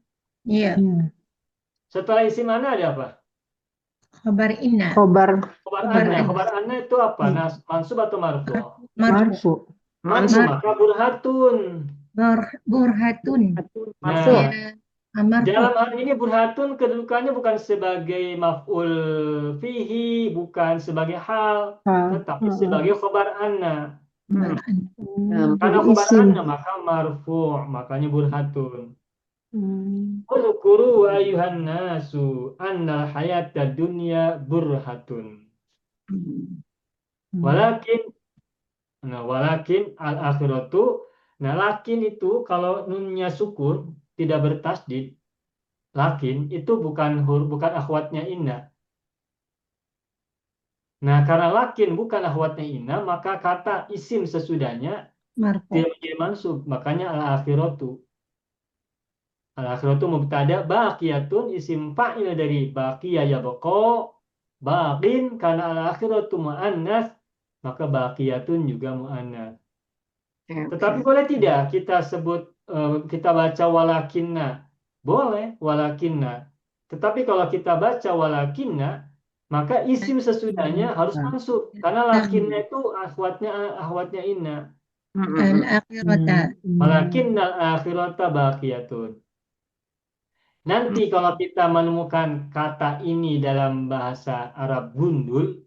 Iya. Setelah isim anna ada apa? Khabar inna. Khobar Khobar anna. Khobar anna itu apa? Mansub atau marfu? marfu. Marfu, maka burhatun. Burhatun. Nah, Marfu. Dalam hal ini burhatun kedudukannya bukan sebagai maf'ul fihi, bukan sebagai hal, tetapi sebagai khobar anna. Hmm. Karena Jadi khobar isim. anna maka marfu', makanya burhatun. Hmm. Uzkuru ayuhan nasu annal hayata dunya burhatun. Walakin al akhiratu. Nah, lakin itu kalau nunnya sukun tidak bertasdid, lakin itu bukan akhwatnya inna. Nah, karena lakin bukan akhwatnya inna, maka kata isim sesudahnya Marfu. tidak menjadi mansub. Makanya al akhiratu. Al akhiratu mubtada, baqiyatun isim fa'il dari baqiya yabqa, baqin karena al akhiratu muannas, maka baqiyatun juga muannas. Tetapi boleh tidak kita sebut kita baca walakinna? Boleh walakinna. Tetapi kalau kita baca walakinna, maka isim sesudahnya harus mansub karena lakinna itu akhwatnya inna. Al-akhirata. Walakinnal akhirata baqiyatun. Nanti kalau kita menemukan kata ini dalam bahasa Arab gundul,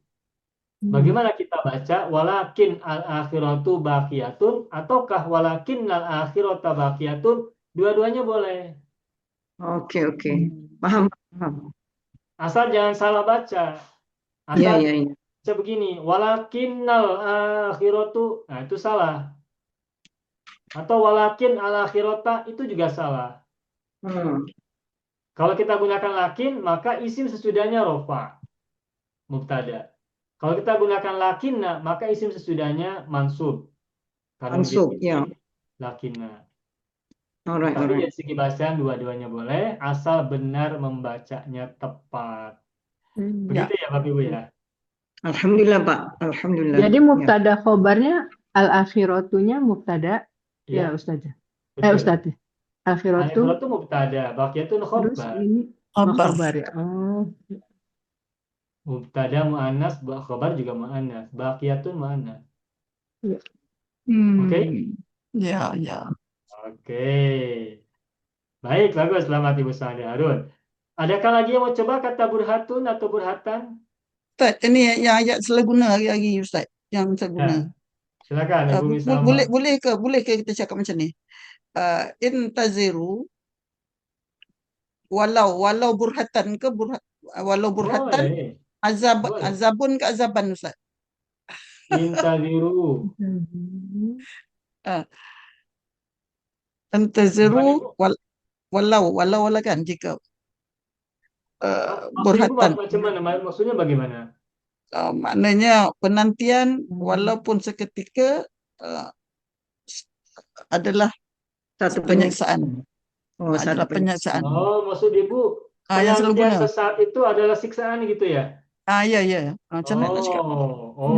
bagaimana kita baca walakin al-akhiratu baqiyatun ataukah walakin al-akhirata baqiyatun? Dua-duanya boleh. Oke. Paham. Asal jangan salah baca. Iya. Asal baca begini, walakin al-akhiratu, nah itu salah. Atau walakin al-akhirata itu juga salah. Kalau kita gunakan lakin, maka isim sesudahnya rofa, mubtada. Kalau kita gunakan lakinna, maka isim sesudahnya mansub. Karena Mansub, menjadi ya. lakinna. Alright. Tapi dari segi bacaan dua-duanya boleh, asal benar membacanya tepat. Begitu ya Bapak Ibu ya? Alhamdulillah Pak. Alhamdulillah. Jadi mubtada khobarnya al-akhiratunya mubtada Iya, ya Ustazah. betul. Ustazah. Akhiratu Al-akhiratu mubtada, baqiyatun terus khobar. ini khobar ya. Oh. Mubtada muannas, khobar juga muannas, baqiyatun muannas. Oke? Ya. Oke. Baik, bagus. Selamat Ibu Sandi Harun. Adakah lagi yang mau coba kata burhatun atau burhatan? Ustaz, ini yang ayat seleguna hari-hari Ustaz, yang saya guna. Ya, silakan Ibu Misalma. Boleh ke kita cakap macam ni? Intaziru walau burhatan ke walau burhatan Boleh. Boleh. azabun ke azaban Ustaz. Intaziru. Intaziru walau kan jika burhatan. Macam mana? Maksudnya bagaimana? Maknanya penantian walaupun seketika adalah Satu penyiksaan. Oh, Adalah satu penyiksaan. Oh, maksud Ibu Yang selalu penantian guna. sesaat itu adalah siksaan gitu ya? Ya. Macam mana nak cakap? Oh.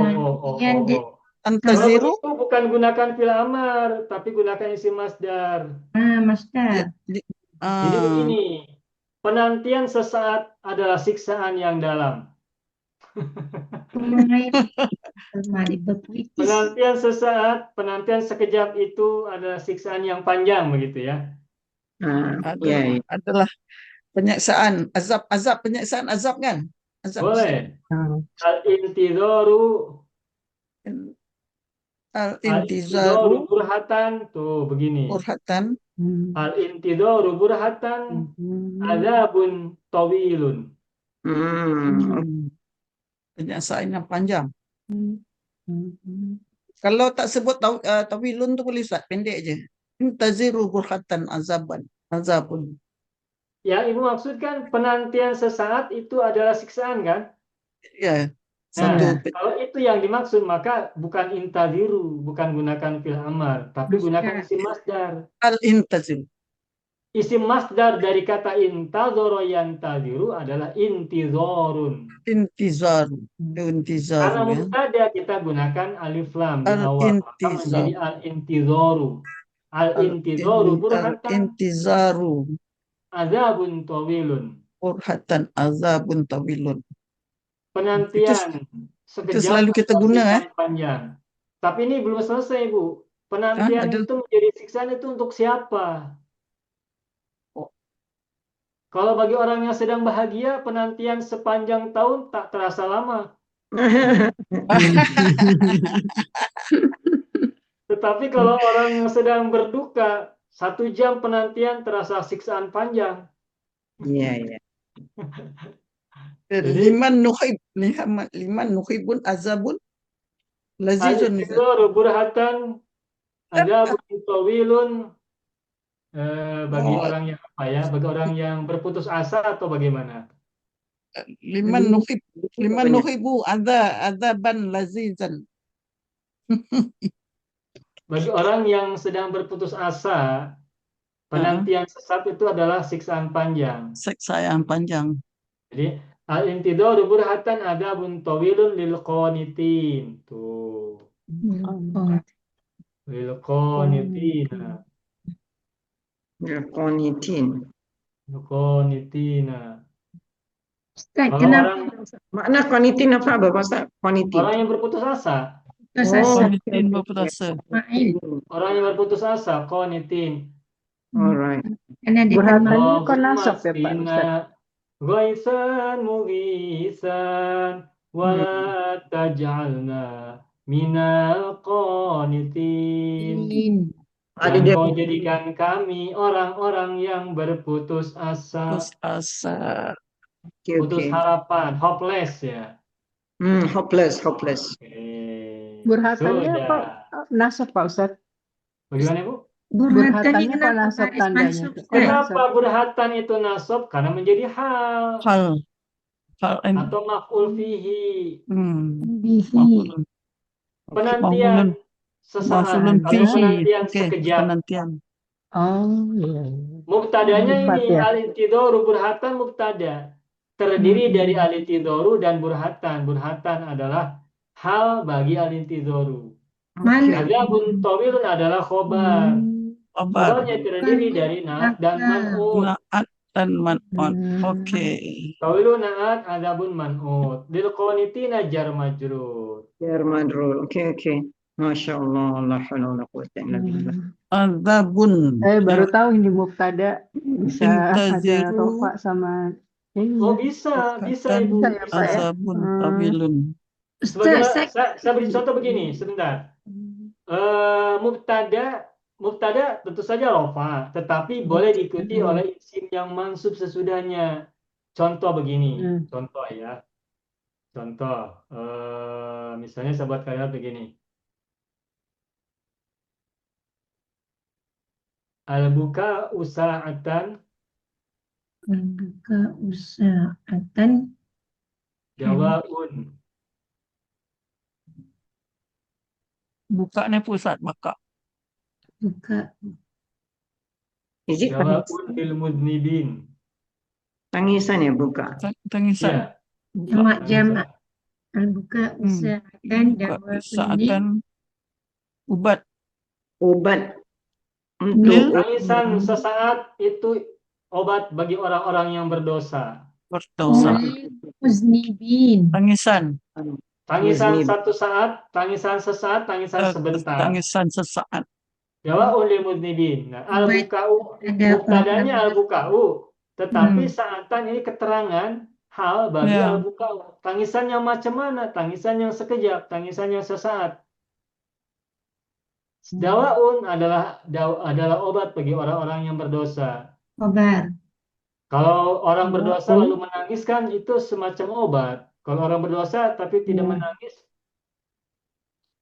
Antaziru Kalau begitu bukan gunakan fil amar, tapi gunakan isim masdar. Masdar. Jadi begini, penantian sesaat adalah siksaan yang dalam. Penantian sesaat, penantian sekejap itu adalah siksaan yang panjang begitu ya. adalah penyiksaan, azab penyiksaan azab kan? Azab. Boleh. Al-intizaru Al-intizaru burhatan tuh begini. burhatan. Al-intizaru burhatan adzabun tawilun. Penyiksaan yang panjang. Kalau tak sebut tawilun tu boleh Ustaz, pendek je. Intaziru burhatan azabun. Ya, Ibu maksudkan penantian sesaat itu adalah siksaan kan? Ya. Nah, kalau itu yang dimaksud maka bukan intaziru, bukan gunakan fil amar, tapi gunakan isim masdar. Al-intaziru. Isim masdar dari kata intazoro yantaziru adalah intizorun. Intizaru. Karena mubtada kita gunakan alif lam di awal, maka menjadi al-intizoru. Al-intizoru burhatan Al-intizaru azabun tawilun. burhatan azabun tawilun. Penantian sekejap itu selalu kita guna panjang. Tapi ini belum selesai, Bu. Penantian itu menjadi siksaan itu untuk siapa? Kalau bagi orang yang sedang bahagia, penantian sepanjang tahun tak terasa lama. Tetapi kalau orang yang sedang berduka, 1 jam penantian terasa siksaan panjang. Iya, iya. Jadi liman nuhibun azabun lazizun. al-intidharu burhatan adabun tawilun, bagi Oh, orang yang apa ya? Bagi orang yang berputus asa atau bagaimana? liman Banyak. nuhibu azaban lazizan. Bagi orang yang sedang berputus asa, penantian sesat itu adalah siksaan panjang. Sayang panjang. Jadi al-intidharu burhatan adabun tawilun lil qanitin. Tuh, Oh, lil qanitina. Qanitin. Qanitina. Ustaz, Kalau kenapa orang Makna qanitin apa Bapak Ustaz? Qanitin. yang berputus asa, putus Oh, asa? Qanitin berputus asa. Main. orang yang berputus asa, qanitin. Alright. Karena dia Burhatannya termak. kok nasab ya Pak Ustaz? Masqina ghaisan mughisan wala taj'alna minal qanitin. Ada Dan dia. kau jadikan kami orang-orang yang berputus asa, Putus asa. Oke, putus oke. harapan, hopeless ya. Hopeless. Oke, Burhatannya sudah. kok nasab Pak Ustaz? Bagaimana Bu? Burhatannya Burhatannya kok kenapa nasab baris tandanya mansub, tuh? Ustaz? Kenapa burhatan itu nasab? Karena menjadi hal Hal atau maf'ul fihi. Bihi. Penantian sesaat mafulun atau fihi. penantian Oke, sekejap. penantian. Oh, iya. Mubtadanya Empat ini ya? al-intidharu burhatan mubtada. Terdiri dari al-intidharu dan burhatan. Burhatan adalah hal bagi al-intidharu. Mana? Adabun tawilun adalah khobar. Obat. Khobarnya terdiri dari naat dan man'ut. Naat dan man'ut. Oke. Tawilun naat adabun man'ut. Lil qanitina jar majrur. Jar madrul. Oke, oke. Masya Allah. La haula wa la quwwata illa billah. Azabun. Saya baru tahu ini mubtada bisa ada Intaziru. rofa sama ini. Oh bisa Ibu. Bisa ya, Pak, ya? Azabun tabilun. Ustaz, Saya beri contoh begini, sebentar. Mubtada tentu saja rofa, tetapi boleh diikuti oleh isim yang mansub sesudahnya. Contoh begini, contoh ya. Contoh, misalnya saya buat kalimat begini. Al-buka usa'atan Buka usahatan jawaun. Bukanya pusat maka. buka Is it Jawaun lil mudnibin. tangisan ya buka? Tangisan. Ya, jamak al-buka usahatan Buka jawab usahakan ubat. Obat Pil. untuk tangisan sesaat itu obat bagi orang-orang yang berdosa. Berdosa. muznibin. Tangisan. Tangisan Muznib. satu saat, tangisan sesaat, tangisan sebentar. Tangisan sesaat. Jawaun lil mudnibin. Nah, al-buka'u, mubtadanya al-buka'u, tetapi saatan ini keterangan hal bagi Ya. al-buka'u. Tangisan yang macam mana? Tangisan yang sekejap, tangisan yang sesaat. Dawaun adalah obat bagi orang-orang yang berdosa. Khobar. Kalau orang berdosa lalu menangis kan itu semacam obat. Kalau orang berdosa tapi tidak menangis,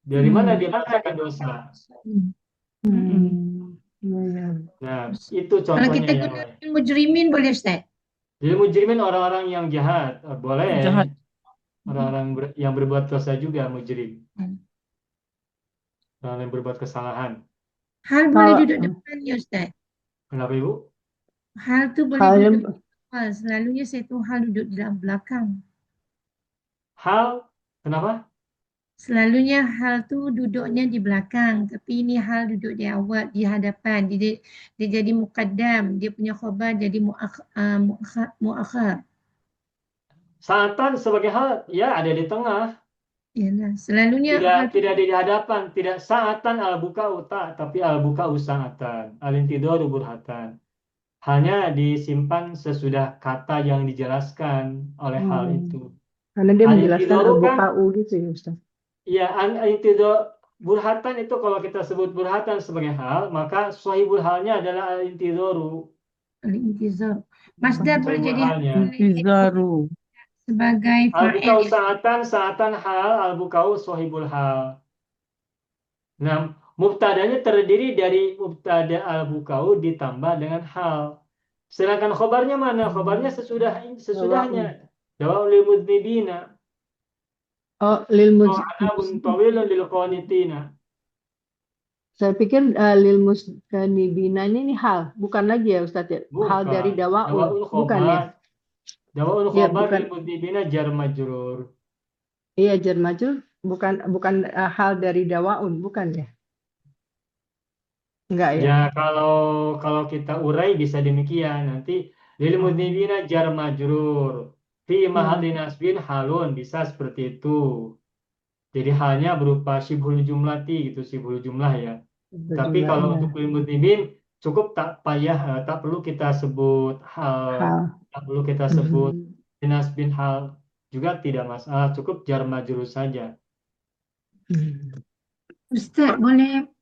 dari mana dia merasakan dosa? Nah, itu Kalau contohnya kita yang lain. gunakan mujrimin boleh Ustaz? Jadi mujrimin orang-orang yang jahat, boleh. Jahat. Orang-orang yang berbuat dosa juga mujrim. Orang yang berbuat kesalahan. Hal boleh duduk depan ya Ustaz? Kenapa Ibu? Hal tu boleh Hal duduk depan. Selalunya saya tahu hal duduk di belakang. Hal, kenapa? Selalunya hal tu duduknya di belakang, tapi ini hal duduk di awal, di hadapan. Dia jadi muqaddam, dia punya khabar jadi muakhar. Saatan sebagai hal, ya ada di tengah. Yalah, selalunya hal Tidak di hadapan, tidak saatan al-buka'u tak, tapi al-buka'u saatan. Al-intidharu burhatan. hanya disimpan sesudah kata yang dijelaskan oleh hal itu. Karena dia menjelaskan Al-intidoru kan, al-buka'u gitu ya Ustaz. ya al-intidor burhatan itu kalau kita sebut burhatan sebagai hal, maka sahibul halnya adalah al-intidoru. Al-intizar. Masdar boleh Sahibul jadi halnya. Intizaru. sebagai Al-bukau fa'il. saatan hal, al-bukau sahibul hal. Nah, mubtadanya terdiri dari mubtada al-bukau ditambah dengan hal. Sedangkan khobarnya mana? Khobarnya sesudahnya. Dawa'u lil mudznibina. Oh, lil Wa'adabun tawilun lil qanitina. Saya pikir lil muskanibina ini hal, bukan lagi ya Ustaz ya. Hal dari Bukan. dawaun, Dawa'ul bukan ya. khobar. Dawa'ul Ya, khobar bukan. lil mudznibina jar majrur. Iya, jar majrur bukan hal dari dawaun, bukan ya. Enggak ya. Ya, kalau kita urai bisa demikian. Nanti lil mudznibina jar majrur. Fi mahalli nasbin halun bisa seperti itu. Jadi halnya berupa syibhul jumlati gitu, syibhul jumlah ya. Tapi kalau untuk lil mudznibin cukup tak payah, tak perlu kita sebut hal, hal. tak perlu kita sebut nasbin hal juga tidak masalah, cukup jar majrur saja. Ustaz,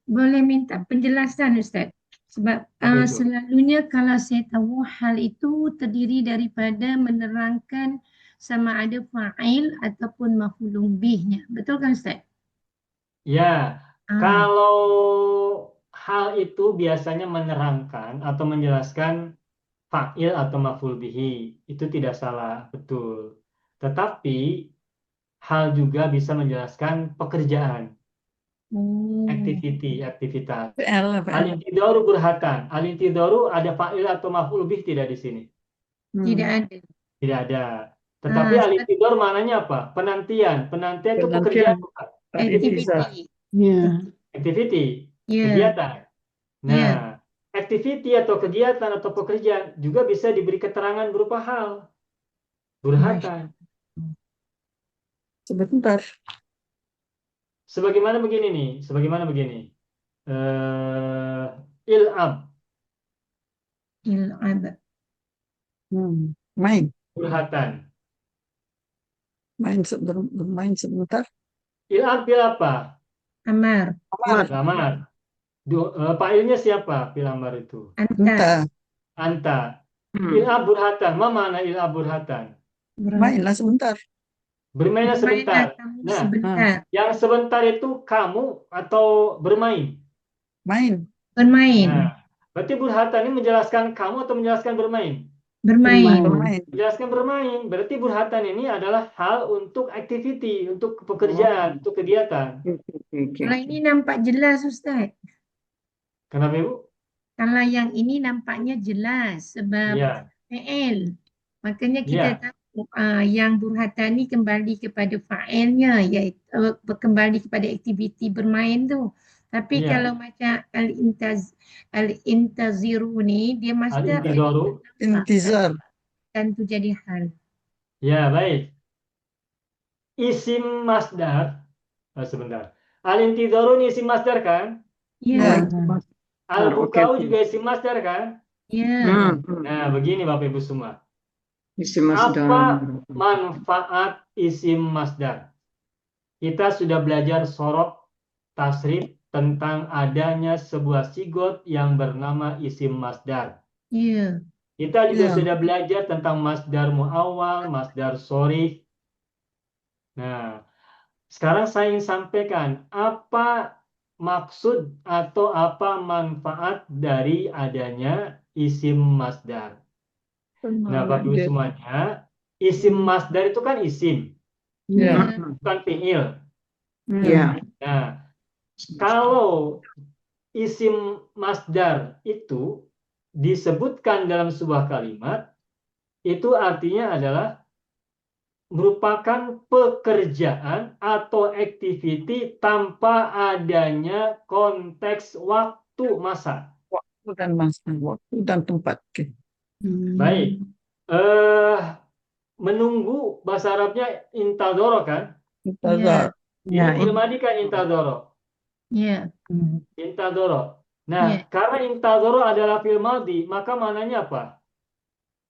boleh minta penjelasan Ustaz? Sebab Apa itu? selalunya kalau saya tahu hal itu terdiri daripada menerangkan sama ada fa'il ataupun maf'ulun bihnya. Betul kan Ustaz? Ya, Ah, kalau hal itu biasanya menerangkan atau menjelaskan fa'il atau maf'ul bihi, itu tidak salah, betul. Tetapi hal juga bisa menjelaskan pekerjaan, aktivitas. Al-intidoru burhatan. Al-intidoru ada fa'il atau maf'ul bih tidak di sini? tidak ada. Tidak ada. Tetapi al-intidor maknanya apa? Penantian. Penantian itu pekerjaan, bukan? Activity. Ya. Activity, Ya. kegiatan. Nah, Ya. activity atau kegiatan atau pekerjaan juga bisa diberi keterangan berupa hal. Burhatan. Sebentar. Sebagaimana begini nih, il'ab, Il'ab. Main. burhatan. Bermain sebentar. Il'ab fil apa? Amar. Lamar. Fa'ilnya siapa? Fil amar itu. Anta. Anta. Il'ab burhatan. Ma mana il'ab burhatan? Mainlah sebentar. Bermainlah sebentar. Kamu Nah, sebentar. yang sebentar itu kamu atau bermain? Main. Bermain. Nah, berarti burhatan ini menjelaskan kamu atau menjelaskan bermain? Bermain. Bermain. Menjelaskan bermain. Berarti burhatan ini adalah hal untuk activity, untuk pekerjaan, untuk kegiatan. Kalau ini nampak jelas Ustaz. Kenapa Ibu? Kalau yang ini nampaknya jelas sebab Iya. fa'il. Makanya kita Iya. tahu yang burhatan ni kembali kepada fa'ilnya, iaitu kembali kepada aktiviti bermain tu. Tapi Iya. kalau macam al-intaziru ni dia masdar Al-intidoru. Intizar. dan tu jadi hal. Ya, baik. Isim masdar. Sebentar. Al-intidoru ini isim masdar kan? Ya. Al-bukau juga isim masdar kan? Ya. Nah, begini Bapak Ibu semua. Isim masdar. Apa manfaat isim masdar? Kita sudah belajar sorot tasrif tentang adanya sebuah sigot yang bernama isim masdar. Ya. Kita juga Ya. sudah belajar tentang masdar muawwal, masdar sorif. Nah, sekarang saya ingin sampaikan apa maksud atau apa manfaat dari adanya isim masdar. Nah, Bapak Ibu semuanya, isim masdar itu kan isim, Ya. bukan fi'il. Ya. Nah, kalau isim masdar itu disebutkan dalam sebuah kalimat, itu artinya adalah merupakan pekerjaan atau activity tanpa adanya konteks waktu masa. Waktu dan masa. Waktu dan tempat. Oke. Baik. Menunggu bahasa Arabnya intadoro kan? Intizar. Ini Madi kan intadoro. Ya. Intadoro. Nah, Ya. karena intadoro adalah fi'il madhi, maka maknanya apa?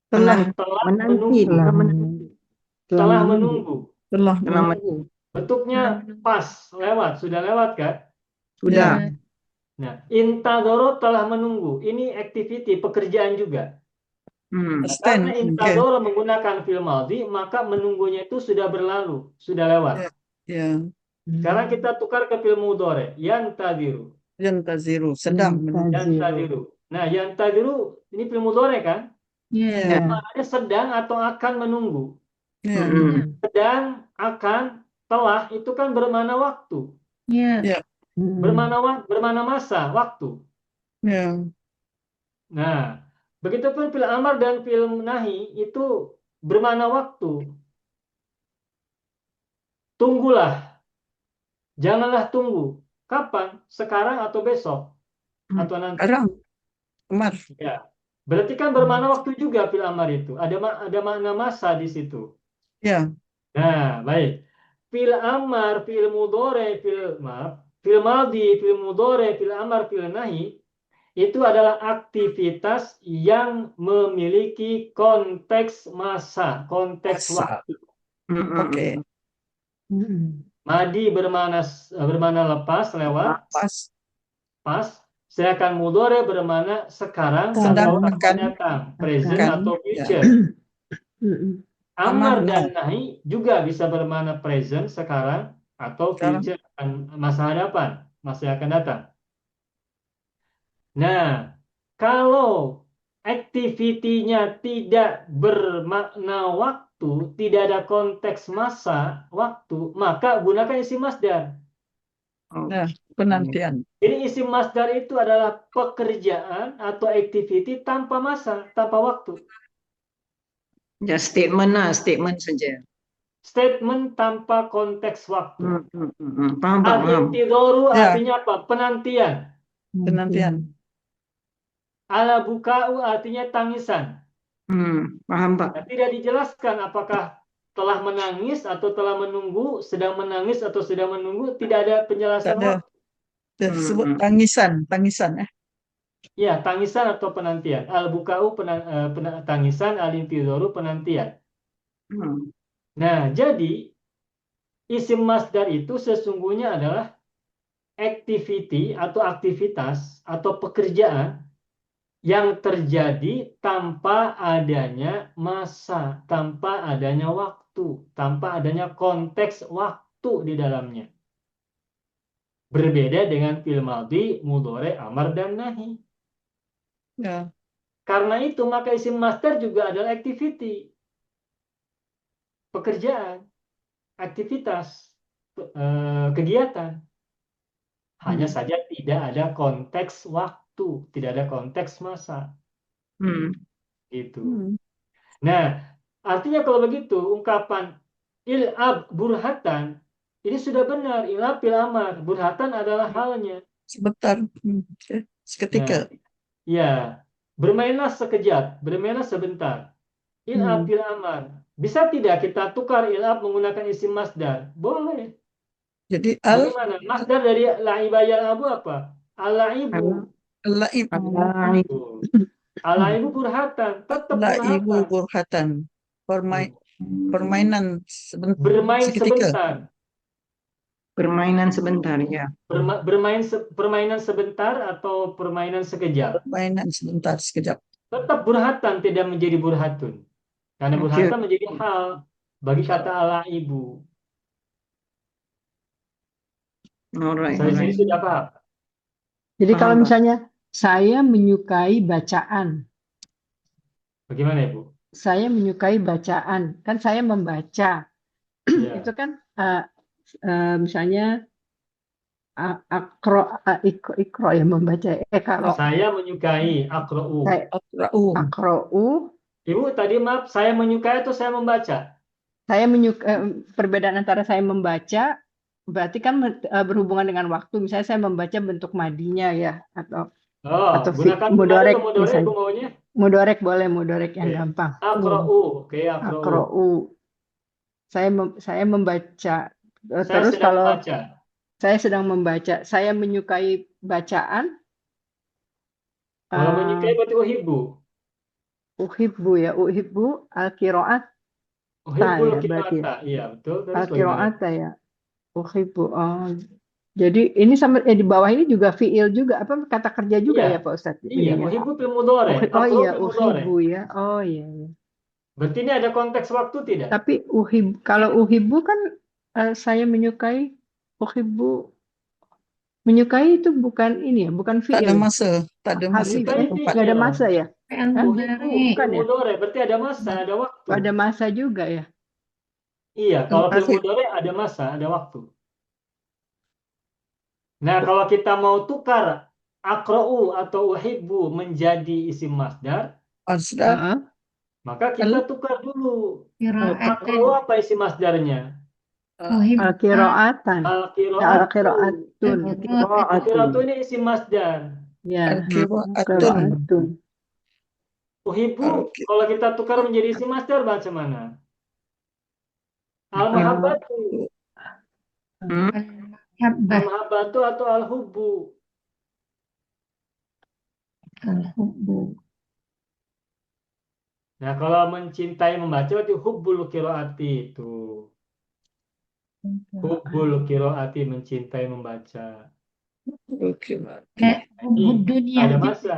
Telah, Telah Menanti, menunggu. bukan menanti. Telah menunggu. telah Telah menunggu. Bentuknya pas, lewat, sudah lewat kan? Sudah. Ya. Nah, intadoro telah menunggu. Ini activity, pekerjaan juga. Hmm. Nah, Stand. karena intadoro menggunakan fi'il madhi, maka menunggunya itu sudah berlalu, sudah lewat. Ya. Sekarang kita tukar ke fi'il mudhari, yantadiru. Yantaziru, sedang menunggu. Yantadiru. Nah, yantadiru ini fi'il mudhari kan? Ya. Maknanya sedang atau akan menunggu. Ya. Hmm. Sedang, akan, telah itu kan bermakna waktu. Ya. Ya. Bermakna masa, waktu. Ya. Nah, begitupun fi'il amar dan fi'il nahi itu bermakna waktu. Tunggulah. Janganlah tunggu. Kapan? Sekarang atau besok? Atau nanti? Sekarang, Umar. Ya. Berarti kan bermakna waktu juga fi'il amar itu. Ada makna masa di situ. Ya. Nah, baik. Fi'il amar, fi'il mudhari, fi'il madhi, fi'il mudhari, fi'il amar, fi'il nahi itu adalah aktivitas yang memiliki konteks masa, konteks Masa. waktu. Oke. Madi bermakna lepas, lewat, Pas. pas. Sedangkan mudhari bermakna sekarang Sedang, atau akan akan, datang, present akan, atau ya. future. Amar Amar dan now. nahi juga bisa bermakna present, sekarang, atau Sekarang. future, masa hadapan, masa yang akan datang. Nah, kalau activity-nya tidak bermakna waktu, tidak ada konteks masa, waktu, maka gunakan isim masdar. Nah, penantian. Jadi isim masdar itu adalah pekerjaan atau activity tanpa masa, tanpa waktu. Ya, statement statement saja. Statement tanpa konteks waktu. Paham, Pak, paham. Al-intidoru Ya. artinya apa? Penantian. Penantian. Ala buka'u artinya tangisan. Paham, Pak. Nah, tidak dijelaskan apakah telah menangis atau telah menunggu, sedang menangis atau sedang menunggu, tidak ada penjelasan Tak ada. waktu. Disebut tangisan. Tangisan. Ya, tangisan atau penantian. Al-buka'u tangisan, al-intidoru penantian. Nah, jadi isim masdar itu sesungguhnya adalah activity atau aktivitas atau pekerjaan yang terjadi tanpa adanya masa, tanpa adanya waktu, tanpa adanya konteks waktu di dalamnya. Berbeda dengan fi'il madhi, mudhari, amar, dan nahi. Ya. Karena itu maka isim masdar juga adalah activity, pekerjaan, aktivitas, kegiatan. Hanya saja tidak ada konteks waktu, tidak ada konteks masa. Gitu. Nah, artinya kalau begitu ungkapan il'ab burhatan ini sudah benar. Il'ab fil amar, burhatan adalah halnya. Sebentar. Seketika. Nah, ya, bermainlah sekejap, bermainlah sebentar. Il'ab fil amar. Bisa tidak kita tukar il'ab menggunakan isim masdar? Boleh. Jadi Bagaimana? Masdar dari la'iba yal'abu apa? Al-la'ibu. al-laib. Al-la'ibu burhatan. Tetap Laibu burhatan. burhatan. Permainan sebentar. Bermain Seketika. sebentar. Permainan sebentar, ya. Permainan sebentar atau permainan sekejap. Permainan sebentar, sekejap. Tetap burhatan tidak menjadi burhatun. Karena burhatan menjadi hal bagi kata al-la'ibu. Alright. Sampai sini sudah paham? Jadi Paham, kalau Pak. misalnya saya menyukai bacaan, Bagaimana, Ibu? saya menyukai bacaan, kan saya membaca. Ya. Itu kan misalnya ikro ya membaca. Kalau Saya menyukai akro'u. akrou, Ibu tadi maaf, saya menyukai atau saya membaca? saya menyukai, perbedaan antara saya membaca berarti kan berhubungan dengan waktu. Misalnya saya membaca bentuk madinya ya, atau gunakan mudorek atau mudorek misalnya. maunya? Mudorek boleh, mudorek yang Oke. gampang. Akro'u. Oke, akro'u. Akrou. Saya membaca. Saya Terus sedang kalau membaca. saya sedang membaca, saya menyukai bacaan, Kalau menyukai Eh, berarti uhibbu. uhibbu ya, uhibbu al-qiraat Uhibbul ya berarti ya. qiraata. Iya, betul. Terus bagaimana? Al-qiraat ya. Uhibbu. Oh, jadi ini sama di bawah ini juga fiil juga apa kata kerja juga Iya. ya Pak Ustadz Iya, ininya. uhibbu fil mudhari. Oh Aqra iya, fil mudhari. uhibbu ya. Oh iya, iya. Berarti ini ada konteks waktu tidak? Tapi kalau uhibbu kan saya menyukai, uhibbu menyukai itu bukan ini ya, bukan Tak ada fiil, masa, tak ada masa, habis tak Menyukai ada ya, tempat. nggak ada fi'il. masa ya, Fi'il Hah? Uhibbu mudhari. Bukan fil ya, mudhari. Berarti ada masa, ada waktu. ada masa juga ya. Iya, kalau fil Akhir mudhari ada masa, ada waktu. Nah, kalau kita mau tukar aqra'u atau uhibbu menjadi isim masdar, asdar Heeh. maka kita tukar dulu. Qiraatan. Aqra'u apa isim masdarnya? Uhibbu. Al-qiraatan, Al-qira'atu. al-qiraatun, Al-qira'atu ini isim masdar. ya, al-qiraatun. qiraatun. Uhibbu, kalau kita tukar menjadi isim masdar baca mana? Al-mahabbatu. Al-mahabbah. Al-mahabbatu atau al-hubbu. Al-hubbu. Nah, kalau mencintai membaca berarti hubbul qiraati itu. Hubbul qiraati mencintai membaca. Kayak hubbud Ini dunia. ada masa.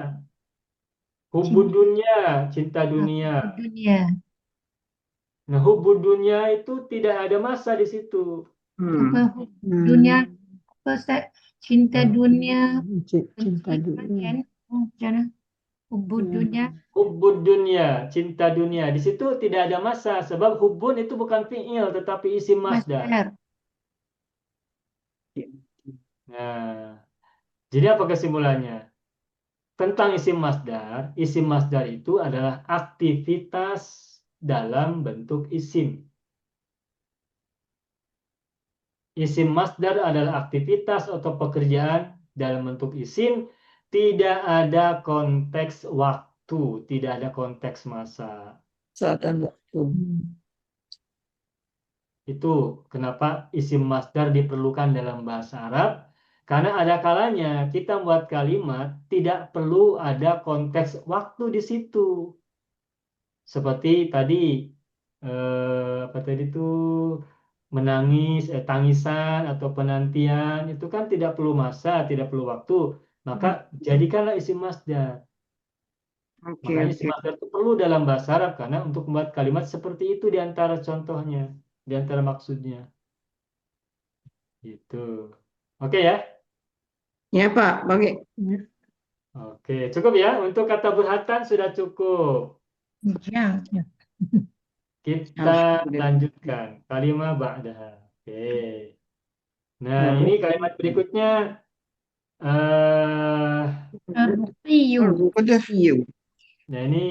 Hubbud dunia, cinta dunia. Hubbud dunia. Nah, hubbud dunia itu tidak ada masa di situ. Apa hubbud dunia? Apa Ustaz? Cinta dunia. Cinta dunia. Bagian. Macam mana? Hubbud dunia. Hubbud dunia, cinta dunia. Di situ tidak ada masa sebab hubbun itu bukan fi'il tetapi isim masdar. Masdar. Nah, jadi apa kesimpulannya? Tentang isim masdar itu adalah aktivitas dalam bentuk isim. Isim masdar adalah aktivitas atau pekerjaan dalam bentuk isim, tidak ada konteks waktu, tidak ada konteks masa. saat dan waktu. Itu kenapa isim masdar diperlukan dalam bahasa Arab. Karena ada kalanya kita buat kalimat tidak perlu ada konteks waktu di situ. Seperti tadi apa tadi itu menangis, tangisan atau penantian itu kan tidak perlu masa, tidak perlu waktu. Maka jadikanlah isim masdar. Makanya isim masdar itu perlu dalam bahasa Arab karena untuk membuat kalimat seperti itu di antara contohnya, di antara maksudnya. Gitu. Oke ya? Ya Pak, bagi. Oke, cukup ya. Untuk kata burhatan sudah cukup. Ya. Kita Alhamdulillah. lanjutkan kalimat ba'daha. Oke. Nah, ini kalimat berikutnya Ar-ruqiyyu. Udah, nah ini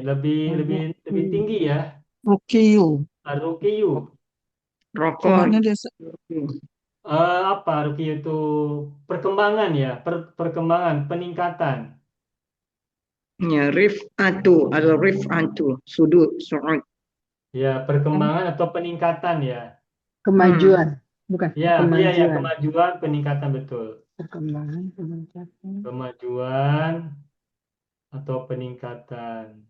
lebih tinggi ya. rukiyu. Ar-ruqiyyu. Rokok. Kemana dia? Apa ruqiyyu itu perkembangan ya, perkembangan, peningkatan. Ya, rif'atu atau rif'atu, sudut, su'ud. Ya, perkembangan atau peningkatan ya. Kemajuan, bukan? Ya, iya ya, Kemajuan. kemajuan, peningkatan betul. Perkembangan, peningkatan. Kemajuan atau peningkatan.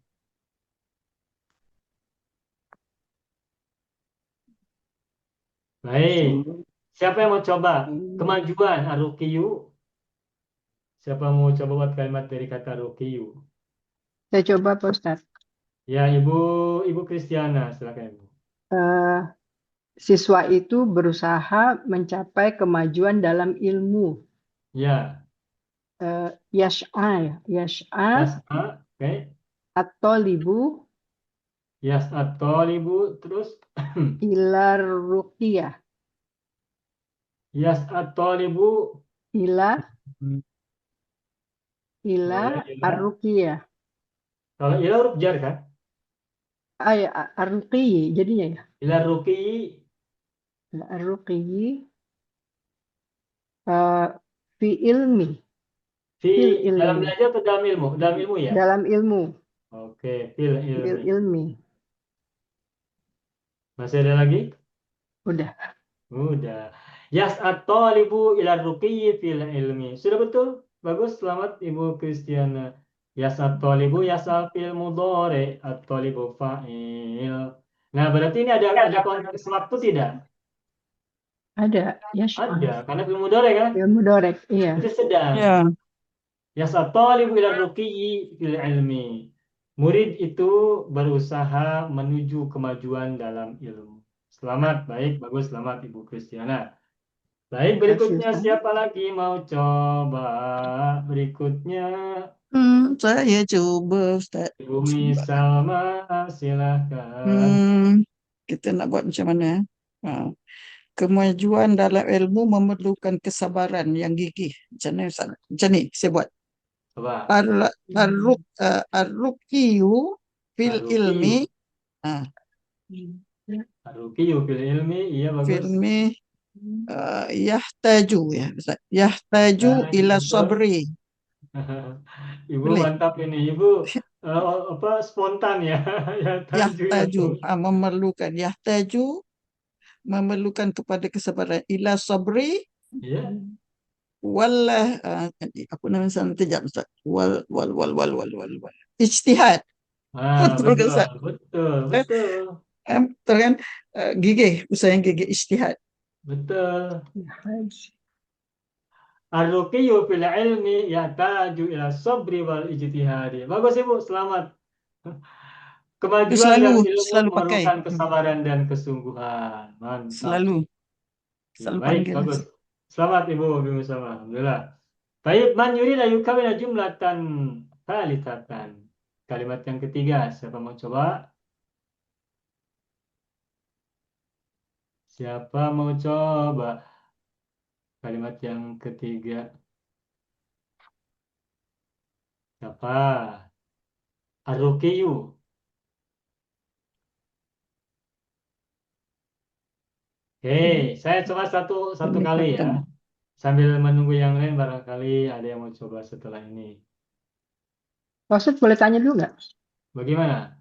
Baik. Siapa yang mau coba? Kemajuan, ar-ruqiyyu. Siapa mau coba buat kalimat dari kata ruqiyyu? Saya coba Pak Ustadz. Ya, Ibu Kristiana, silakan Ibu. Siswa itu berusaha mencapai kemajuan dalam ilmu. Ya, Yas'a, yas'a, oke. at-talibu Yas'a talibu, terus ilar ruqyah. yas'a talibu, Ila boleh, ila. ar-ruqyah. Kalau ila huruf jar kan? Ar-ruqyi jadinya ya. Ila ruqiyyi, Ar-ruqyi fi ilmi. fi Fil dalam ilmi. belajar atau dalam ilmu? Dalam ilmu ya? Dalam ilmu. Oke, fil Fil ilmi. ilmi. Masih ada lagi? Udah. Udah. Yas'a talibu ila ruqiyyi fil ilmi. Sudah betul? Bagus, selamat Ibu Kristiana. Yas'al tolibu yas'al fil mudhari, at-tolibu fa'il. Nah, berarti ini ada konteks waktu tidak? Ada, yash'al. Ada, karena fil mudhari kan? Fil mudhari, iya. Itu sedang. Ya. Yas'al tolibu ila ruqiyyi fil ilmi. Murid itu berusaha menuju kemajuan dalam ilmu. Selamat, baik, bagus, selamat Ibu Kristiana. Baik, berikutnya Ustaz. siapa lagi mau coba? Berikutnya Saya coba Ustaz. Ibu Misalma, silakan. Kita nak buat macam mana? Kemajuan dalam ilmu memerlukan kesabaran yang gigih. Macam mana Ustaz? Macam ni saya buat. Coba. Ar-ruqiyu fil Ar-ruqiyu. ilmi. Ar-ruqiyu fil ilmi, iya bagus. Filmi yahtaju ya Ustaz. Yahtaju Nah, ila betul. sabri. Ibu Boleh. mantap ini, Ibu spontan ya. Yahtaju memerlukan. Yahtaju memerlukan kepada kesabaran ila sabri Iya. wala apa nama santajam Ustaz. Wal ijtihad. Betul ke, Ustaz? Betul. Betul kan? Gigih, usaha yang gigih, ijtihad. Betul. Ar-ruqiyu fil ilmi yahtaju ila sabri wal ijtihadi. Bagus Ibu, selamat. Kemajuan dalam ilmu Selalu pakai. memerlukan kesabaran dan kesungguhan. Mantap. Selalu Ya, baik, panggil. bagus. Selamat Ibu Bimi Sama. Alhamdulillah. Baik, man yurida yukawina jumlatan thalithatan. Kalimat yang ketiga, siapa mau coba? Siapa mau coba? Kalimat yang ketiga. Siapa? Ar-ruqiyu. Oke, saya coba satu kali ya. Sambil menunggu yang lain, barangkali ada yang mau coba setelah ini. Ustaz boleh tanya dulu nggak? Bagaimana?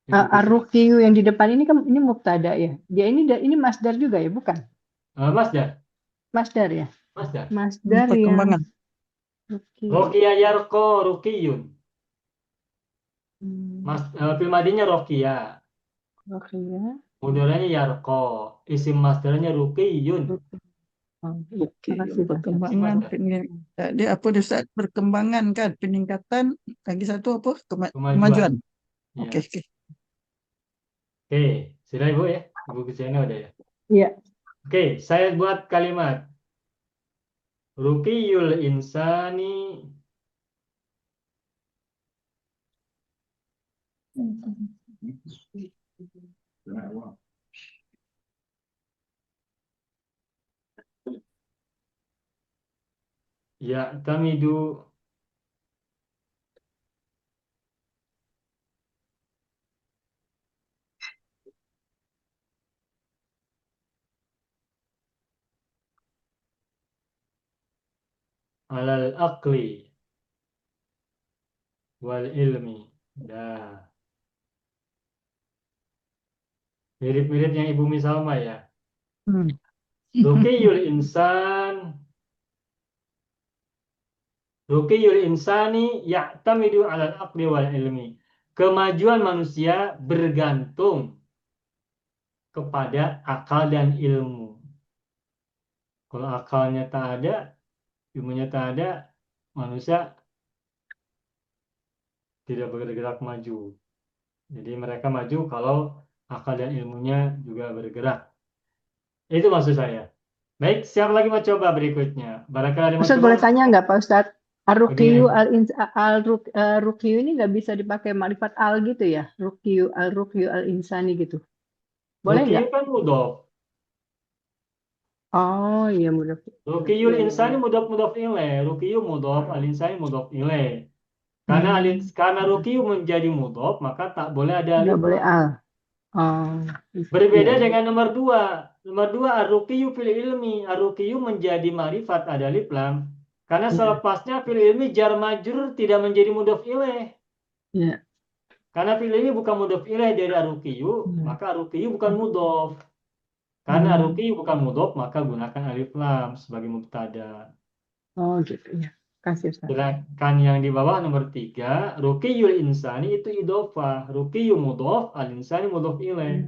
Ar-ruqiyu yang di depan ini kan ini mubtada ya. Dia ini masdar juga ya, bukan? Masdar. Masdar ya. Masdar. Masdar yang Perkembangan. Rokiya yarko rukiyun. Fil madinya rokiya. Rokiya. Mudoranya yarko. Isim masdarnya rukiyun. Perkembangan. Dia apa dia Ustaz? Perkembangan kan, peningkatan. Lagi satu apa? Kemajuan. Ya. Oke. Oke, sudah Ibu ya? Ibu Kristiana udah ya? Iya. Oke, saya buat kalimat. Rukiyul insani ya'tamidu alal aqli wal ilmi. Dah. Mirip-mirip yang Ibu Misalma ya. Rukiyul insani ya'tamidu alal aqli wal ilmi. Kemajuan manusia bergantung kepada akal dan ilmu. Kalau akalnya tak ada, ilmunya tak ada, manusia tidak bergerak maju. Jadi mereka maju kalau akal dan ilmunya juga bergerak. Itu maksud saya. Baik, siapa lagi mau coba berikutnya? Barangkali ada yang mau Ustaz coba? boleh tanya nggak Pak Ustaz? Ar-ruqiyu Bagaimana? ruqiyu ini nggak bisa dipakai makrifat al gitu ya? Ruqiyu al-insani gitu. Boleh Ruqiyu nggak? kan mudhof. Oh iya mudhof. Rukiyul insani mudhof ilaih. Ruqiyu mudhof, al-insani mudhof ilaih. Karena ruqiyu menjadi mudhof, maka tak boleh ada Nggak alif boleh lam. al. Oh. Berbeda Iya. dengan nomor 2. Nomor 2 ar-ruqiyu fil ilmi. Ar-ruqiyu menjadi ma'rifat ada alif lam. Karena selepasnya fil ilmi jar majrur tidak menjadi mudhof ilaih. Iya. Karena fil ilmi bukan mudhof ilaih dari ar-ruqiyu, maka ar-ruqiyu bukan mudhof. Karena ar-ruqiyu bukan mudhof, maka gunakan alif lam sebagai mubtada. Oh gitu ya. kasih Ustaz. Silakan yang di bawah nomor 3, ruqiyul insani itu idhofah, ruqiyu mudhof, al insani mudhof ilaih.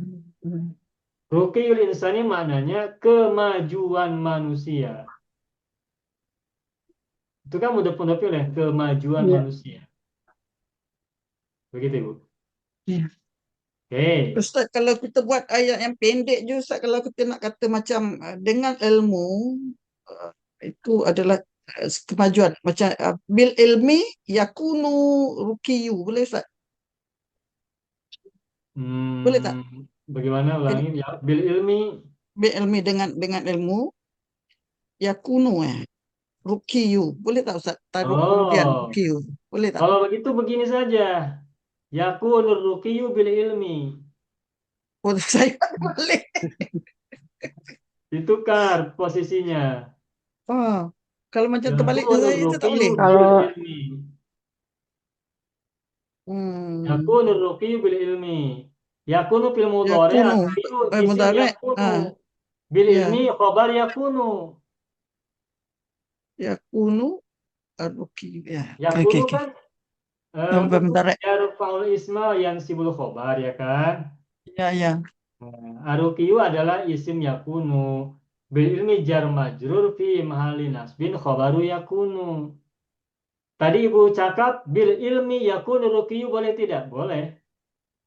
Ruqiyul insani maknanya kemajuan manusia. Itu kan mudhof ilaih, kemajuan Iya. manusia. Begitu, Ibu. Iya. Oke. Ustaz, kalau kita buat ayat yang pendek je, Ustaz, kalau kita nak kata macam dengan ilmu, itu adalah kemajuan. Macam bil ilmi yakunu rukiyu. Boleh, Ustaz? Boleh tak? Bagaimana Bil, ulangi? Ya, bil ilmi. bil ilmi dengan ilmu yakunu rukiyu. Boleh tak, Ustaz? Taruh kemudian Oh, rukiyu. Boleh tak? kalau begitu begini saja. Yakunur ruqiyu bil ilmi. Oh, saya boleh. Ditukar posisinya. Oh, kalau macam terbalik ke Yakunur saya itu tak ruqiyu boleh. bil Kalau ilmi. Hmm. Yakunu ruqiyu bil ilmi. Yakunu fil mudhari' Yakunu. ruqiyu isim Mudarek. yakunu. Bil Ya. ilmi khabar yakunu. Yakunu rukiyu. Ya. Okey, Yakunu okey. kan Mudarek. yarfa'ul isma yansibul khabar, ya kan? Ya, ya. Ruqiyu adalah isim yakunu. Bil ilmi jar majrur fi mahalli nasbin khabaru yakunu. Tadi Ibu cakap bil ilmi yakunu ruqiyu, boleh tidak? Boleh.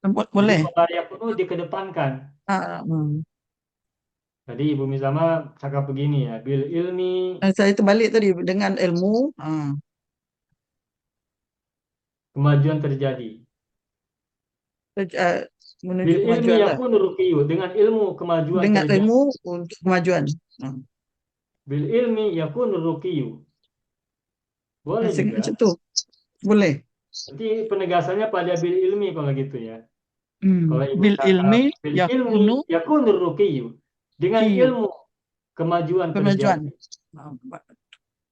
Jadi Boleh. khabar yakunu dikedepankan. Hmm. Tadi Ibu Mizama cakap begini ya, bil ilmi Saya terbalik tadi dengan ilmu. kemajuan terjadi. Menuju Bil ilmi kemajuan lah. yakunu ruqiyu, dengan ilmu kemajuan Dengan terjadi. ilmu untuk kemajuan. Bil ilmi yakunu ruqiyu. Boleh juga. Macam tu. Boleh. Nanti penegasannya pada bil ilmi kalau gitu ya. Kalau Ibu Bil cakap ilmi bil yakunu ilmi yakunu ruqiyu, dengan ruqiyu. ilmu kemajuan Kemajuan. terjadi.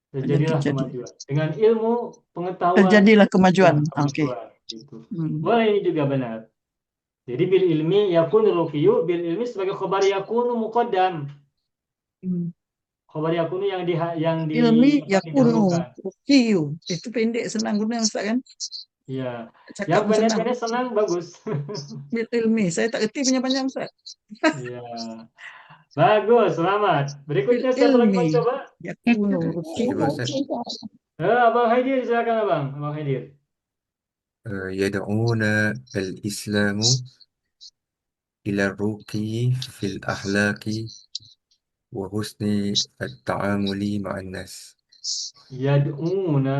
Terjadilah Terjadi. kemajuan. Dengan ilmu pengetahuan Terjadilah kemajuan. Okey. kemajuan. Gitu. Boleh, ini juga benar. Jadi bil ilmi yakunu ruqiyu, bil ilmi sebagai khabar yakunu muqaddam. Khabar yakunu yang Ilmi yakunu didahulukan. ruqiyu. Itu pendek, senang guna, Ustaz, kan? Iya. Cakap Yang pun senang. pendek-pendek senang, bagus. Bil ilmi. Saya tak erti panjang-panjang, Ustaz. Iya. Bagus, selamat. Berikutnya siapa lagi mau Ilmi coba? yakunu ruqiyu. Abang Haidir, silakan Abang. Abang Haidir. يدعون الإسلام إلى الرقي في الأخلاق وحسن التعامل مع الناس. Yad'una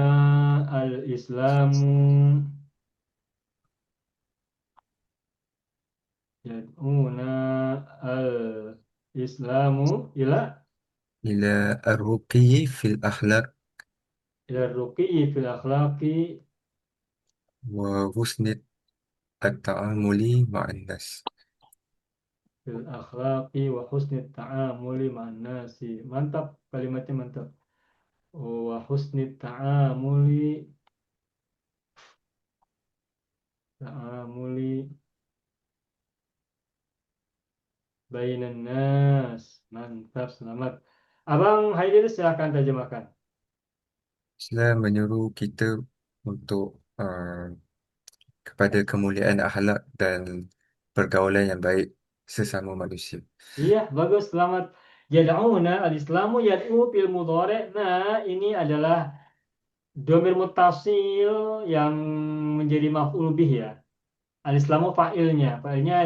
al-islamu Yad'una al-islamu إلى الرقي في الأخلاق ila ruqiyyi fil akhlaqi وحسن التعامل مع الناس. wa husni ta'amuli ma'an nasi. Mantap, kalimatnya mantap. Wa husni ta'amuli bainan nas. Mantap, selamat. Abang Haidir, silakan terjemahkan. Islam menyuruh kita untuk kepada kemuliaan akhlak dan pergaulan yang baik sesama manusia. Iya, bagus, selamat. Yad'una al-islamu yad'u fil mudhari'. Nah, ini adalah dhamir muttasil yang menjadi maf'ul bih ya. Al-islamu fa'ilnya. Fa'ilnya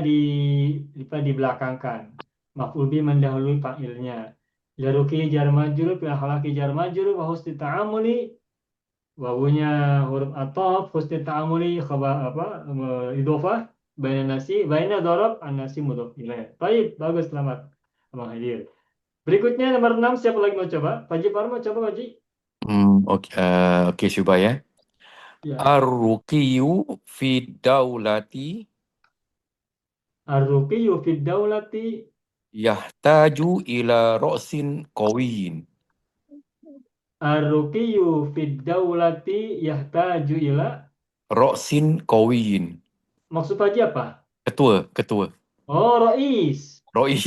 dibelakangkan. Maf'ul bih mendahului fa'ilnya. Laruki jar majrur, fil akhlaqi jar majrur, wa husni ta'amuli. Wawunya huruf ataf, husni ta'amuli khabar idhofah. Baina nasi, baina dharab, an-nasi mudhof ilaih. Baik, bagus, selamat Abang Haidir. Berikutnya nomor 6, siapa lagi mau coba? Pak Jipar mau coba, Pak Ji? Okey, cuba ya. Ya. Ar-ruqiyu fi daulati Ar-ruqiyyu fid daulati yahtaju ila ra'sin qawiyyin. Ar-ruqiyyu fid daulati yahtaju ila. Ra'sin qawiyyin. Maksud Pak Ji apa? Ketua. Oh, Rais. Ra'i.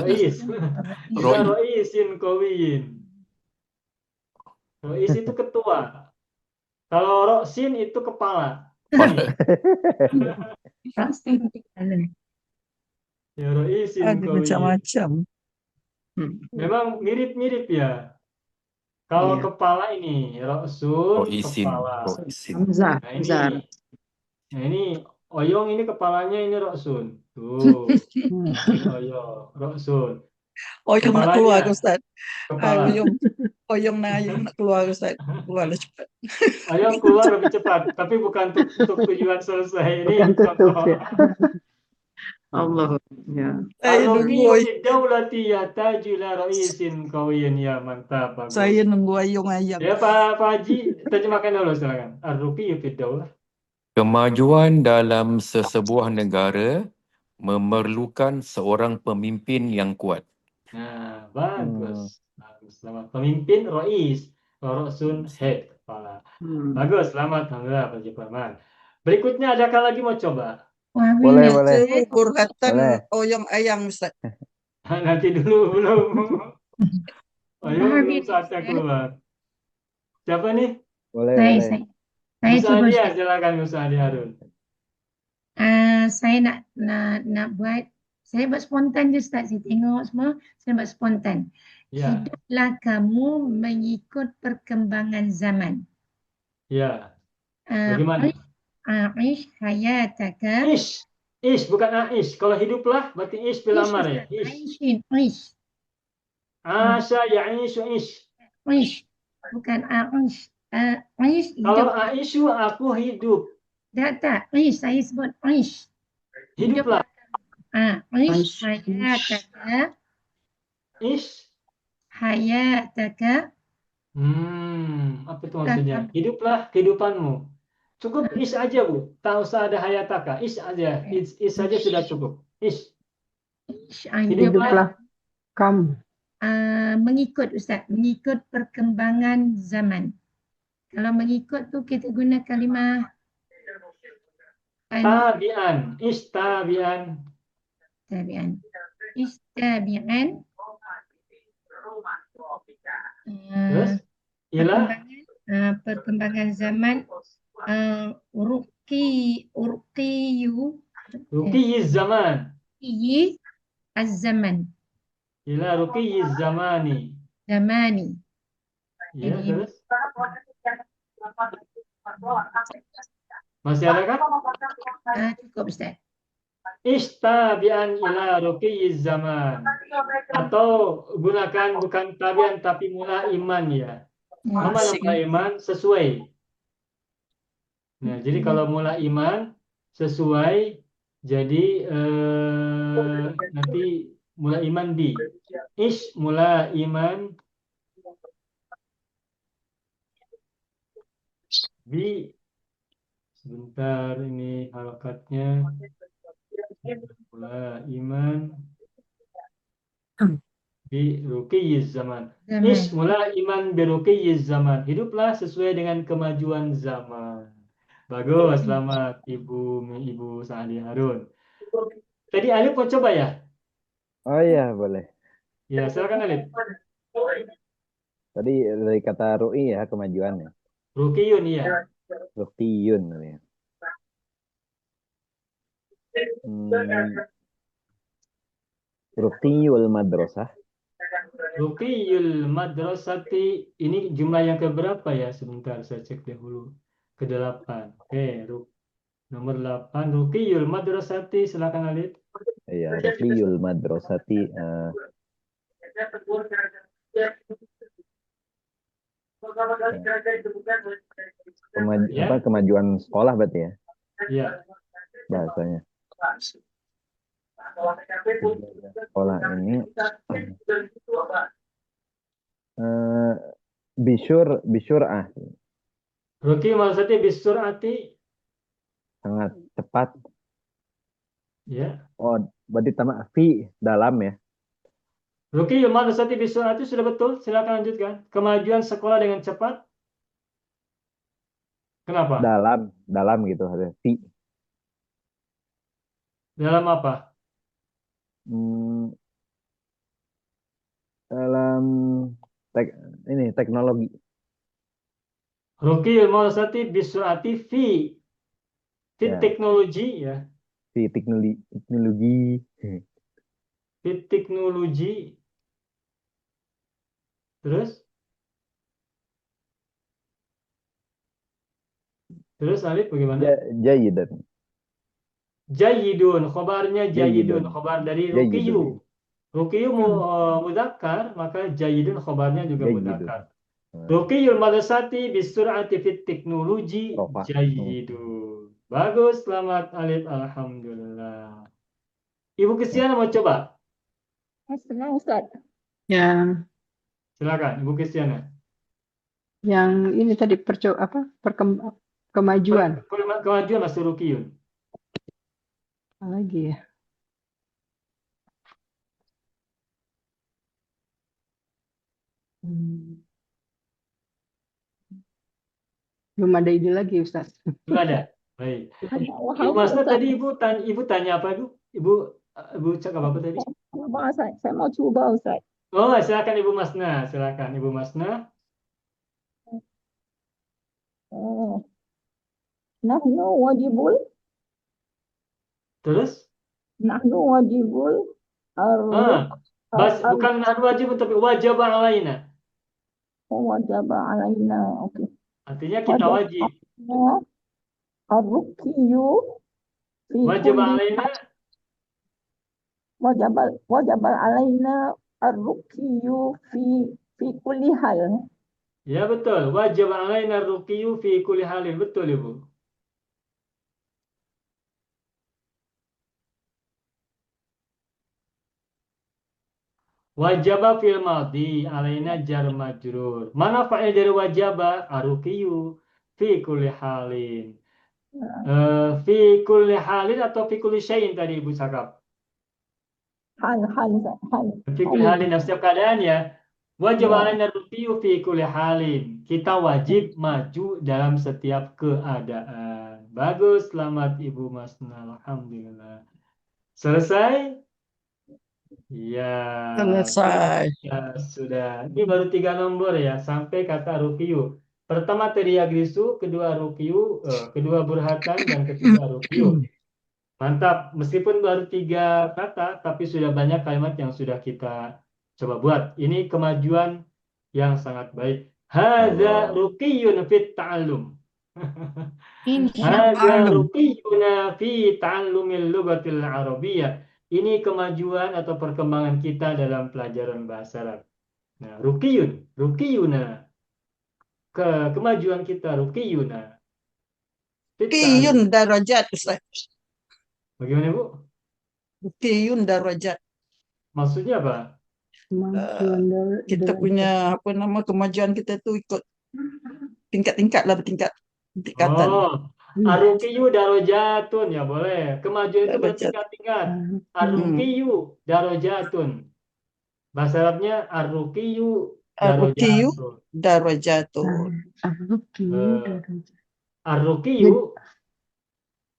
Rais. Ila Ra'i. Raisin qawiyin. Rois itu ketua. Kalau Roksin itu kepala. Ini. Pasti kepala. Ya Roisin Ada kau iya. macam-macam. Memang mirip-mirip ya. Kalau Iya. kepala ini, Roksun Roisin, kepala. Roisin. Hamzah, Nah Zar. ini Oyong ini kepalanya ini Roksun. Tuh, ini Oyong, Roksun. Oyong nak keluar Kepalanya, Ustaz. kepala. Oyong nak keluar Ustaz. Keluarlah cepat. Oyong keluar lebih cepat, tapi bukan untuk tujuan selesai. Ini Bukan tutup contoh. ya. Allah. Ya. Saya Ar-Ruqiyyu nunggu, fi dawlati yahtaju ila ra'isin qawiyyin. Ya, mantap, saya bagus. nunggu Oyong ayam. Ya, Pak Haji, terjemahkan dulu silakan. Ar-Ruqiyyu fi dawlah. Kemajuan dalam sesebuah negara memerlukan seorang pemimpin yang kuat. Nah, bagus. Bagus. Selamat. Pemimpin Rois. Roksun head, kepala. Bagus, selamat. Alhamdulillah, Pak Haji Farman. Berikutnya, adakah lagi mau coba? Wah, Boleh, minat. boleh. Itu curhatan Boleh. Oyong ayam Ustaz. Nanti dulu, belum. Ayo, Wah, belum minat. saatnya keluar. Siapa nih? Boleh, Saya, boleh. saya Musa cuba Adia, Ustaz. silakan Musa Adi Harun. Saya nak buat, saya buat spontan je Ustaz. Saya tengok semua, saya buat spontan. Ya, Hiduplah kamu mengikut perkembangan zaman. ya. Ah, Bagaimana? Aish hayataka. Ish, bukan Aish. Kalau hiduplah, berarti Ish bil Aish amar ya. Ustaz. Ish. Aishin, Aish. Asya ya'ishu ish. Aish. Bukan Aish. Aish Kalau hidup. Aishu, aku hidup. Tak. Aish, saya sebut Aish. Hiduplah. Aish Aish. hayataka. Ish. Hayataka. Apa itu maksudnya? Hiduplah kehidupanmu. Cukup ish aja, Bu. Tak usah ada hayataka. Ish aja. Ish saja sudah cukup. Ish. Hiduplah kamu. Mengikut Ustaz, mengikut perkembangan zaman. Kalau mengikut tu kita guna kalimah Tabi'an. Ish tabi'an. tabi'an. Istabi'an. Terus? Ialah Perkembangan zaman. Urqiyu. ruqiyiz zaman. Urqiyi az-zaman. Ialah ruqiyiz zamani. Zamani. Ya, Jadi- terus? Masih ada kan? Cukup Ustaz. Istabian ila ruqiyiz zaman. Atau gunakan bukan tabian tapi mula iman ya. Apa mula iman? Sesuai. Nah, jadi kalau mula iman sesuai, jadi nanti mula iman bi. Ish mula iman bi. Sebentar, ini harokatnya. Mula iman bi ruqiyiz zaman. Ish mula iman bi ruqiyiz zaman. Hiduplah sesuai dengan kemajuan zaman. Bagus, selamat Ibu Sa'adi Harun. Tadi Alif mau coba ya? Oh iya, boleh. Ya, silakan Alif. Tadi dari kata ru'i ya, kemajuan ya. Ruqiyun ya. Ruqiyun ya. Ruqiyul madrasah. Ruqiyul madrasati, ini jumlah yang keberapa ya? Sebentar, saya cek dahulu. Ke-8. Oke, nomor 8. Ruqiyul madrasati, silakan Alif. Iya, ruqiyul madrasati. Kemajuan sekolah berarti ya Iya. bahasanya. Sekolah ini bisyur Ruqiyul madrasati bisur'ati. sangat cepat. Ya. Oh, berarti fi dalam ya. Ruqiyul madrasati bisur'ati sudah betul. Silakan lanjutkan. Kemajuan sekolah dengan cepat. Kenapa? Dalam gitu ada fi. Dalam apa? Dalam teknologi. Ruqiyul madrasati bisur'ati fi Ya, teknologi ya. si teknologi. Fi teknologi. Terus Alif bagaimana? Jayidan. Jayyidun, khobarnya jayyidun, Jayidan. khobar dari Jayyidun. ruqiyu. Ruqiyu mudzakkar, maka jayyidun khobarnya juga Jayyidun. mudzakkar. Ruqiyul madrasati bisur'ati fit teknologi Rofa. jayyidun. Bagus, selamat Alif, alhamdulillah. Ibu Kristiana mau coba? Senang Ustaz. Yang Silakan, Ibu Kristiana. ini tadi kemajuan. Kemajuan masuk ruqiyun. Apa lagi ya? Belum ada ide lagi, Ustaz. Belum ada. Baik. Ibu Wahab Masna Ustaz. tadi ibu tanya apa, Bu? Ibu cakap apa tadi? Saya mau coba Ustaz. Oh, silakan Ibu Masna, silakan Ibu Masna. Nahnu wajibul. Terus? Nahnu wajibul. Bukan nahnu wajib, tapi wajib alaina. Wajib alaina. Oke. Artinya kita wajib. Ar-rukiyu fi Wajib kulli alaina. wajib alaina ar-rukiyu fi kulli hal. Ya betul. Wajib alaina ruqiyu fi kulli halin. Betul, Ibu. Wajaba fil madhi alaina jar majrur. Mana fa'il dari wajaba? Aruqiyu fi kulli halin. Fi kulli halin atau fi kulli syai'in tadi Ibu cakap? Hal. Fi kulli halin, dalam setiap keadaan ya. Wajib Ya. alaina ruqiyu fi kulli halin. Kita wajib maju dalam setiap keadaan. Bagus, selamat Ibu Masna. Alhamdulillah. Selesai? Ya. Selesai. Ya, sudah. Ini baru 3 nomor ya, sampai kata ruqiyu. Pertama teriagrisu, kedua ruqiyu, kedua burhatan, dan ketiga ruqiyu. Mantap, meskipun baru 3 kata, tapi sudah banyak kalimat yang sudah kita coba buat. Ini kemajuan yang sangat baik. Hadza ruqiyun fit ta'allum. Hadza ruqiyuna fi ta'allumil lughatil arabiyyah. Ini kemajuan atau perkembangan kita dalam pelajaran bahasa Arab. Nah, ruqiyuna. Kemajuan kita ruqiyuna. Fit ta'allum. Ruqiyun darajat Ustaz. Bagaimana, Bu? Ruqiyun darajat. Maksudnya apa? Kita punya kemajuan kita tu ikut tingkat-tingkat lah, tingkatan. Oh, aruqiyu darajatun, ya boleh. Kemajuan itu bertingkat-tingkat. Aruqiyu darajatun. Bahasa Arabnya aruqiyu Ar-ruqiyu darajatun. darajatun.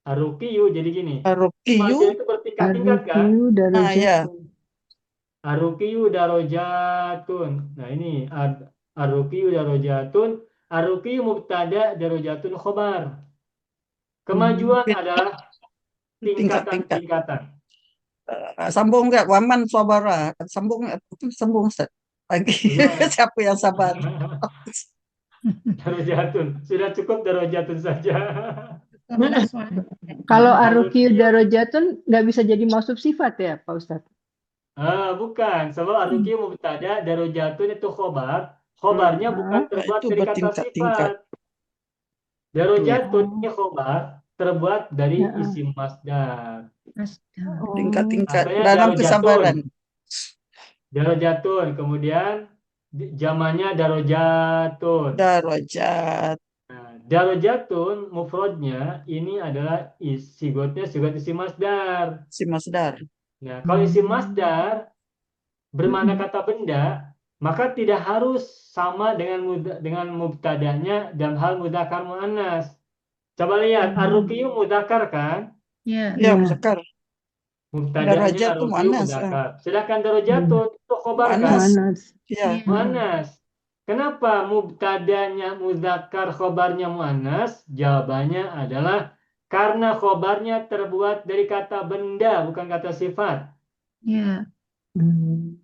Aruqiyu jadi gini. Ar-ruqiyu Kemajuan itu bertingkat-tingkat kan? ya. Aruqiyu darajatun. Nah, ini aruqiyu darajatun. Aruqiyu mubtada, darajatun khobar. Kemajuan adalah tingkatan-tingkatan. Sambung enggak? Waman sabara. Sambung Ustaz. Lagi. Siapa yang sabar? Darajatun. Sudah cukup darajatun saja. Kalau aruqiyu darajatun nggak bisa jadi mausuf sifat ya, Pak Ustadz? Bukan. Sebab aruqiyu mubtada, darajatun itu khobar. Khobarnya bukan terbuat dari kata sifat. Darajatun ini khobar terbuat dari isim masdar. Tingkat-tingkat Makanya dalam darajatun. kesabaran. Darajatun, kemudian jamannya darajatun. Darajat. Nah, darajatun mufradnya ini adalah sigot isim masdar. Si masdar. Nah, kalau isim masdar bermakna kata benda, maka tidak harus sama dengan mubtadanya dalam hal mudzakkar muannas. Coba lihat, ar-ruqiyu mudzakkar kan? Ya. Ya, muzakkar. Mubtadanya Darajat itu ar-ruqiyu muannas. mudzakkar. Sedangkan darajatun itu khobar kan? Muannas. Ya. Muannas. Kenapa mubtadanya muzakkar, khobarnya muannas? Jawabannya adalah karena khobarnya terbuat dari kata benda, bukan kata sifat. Ya,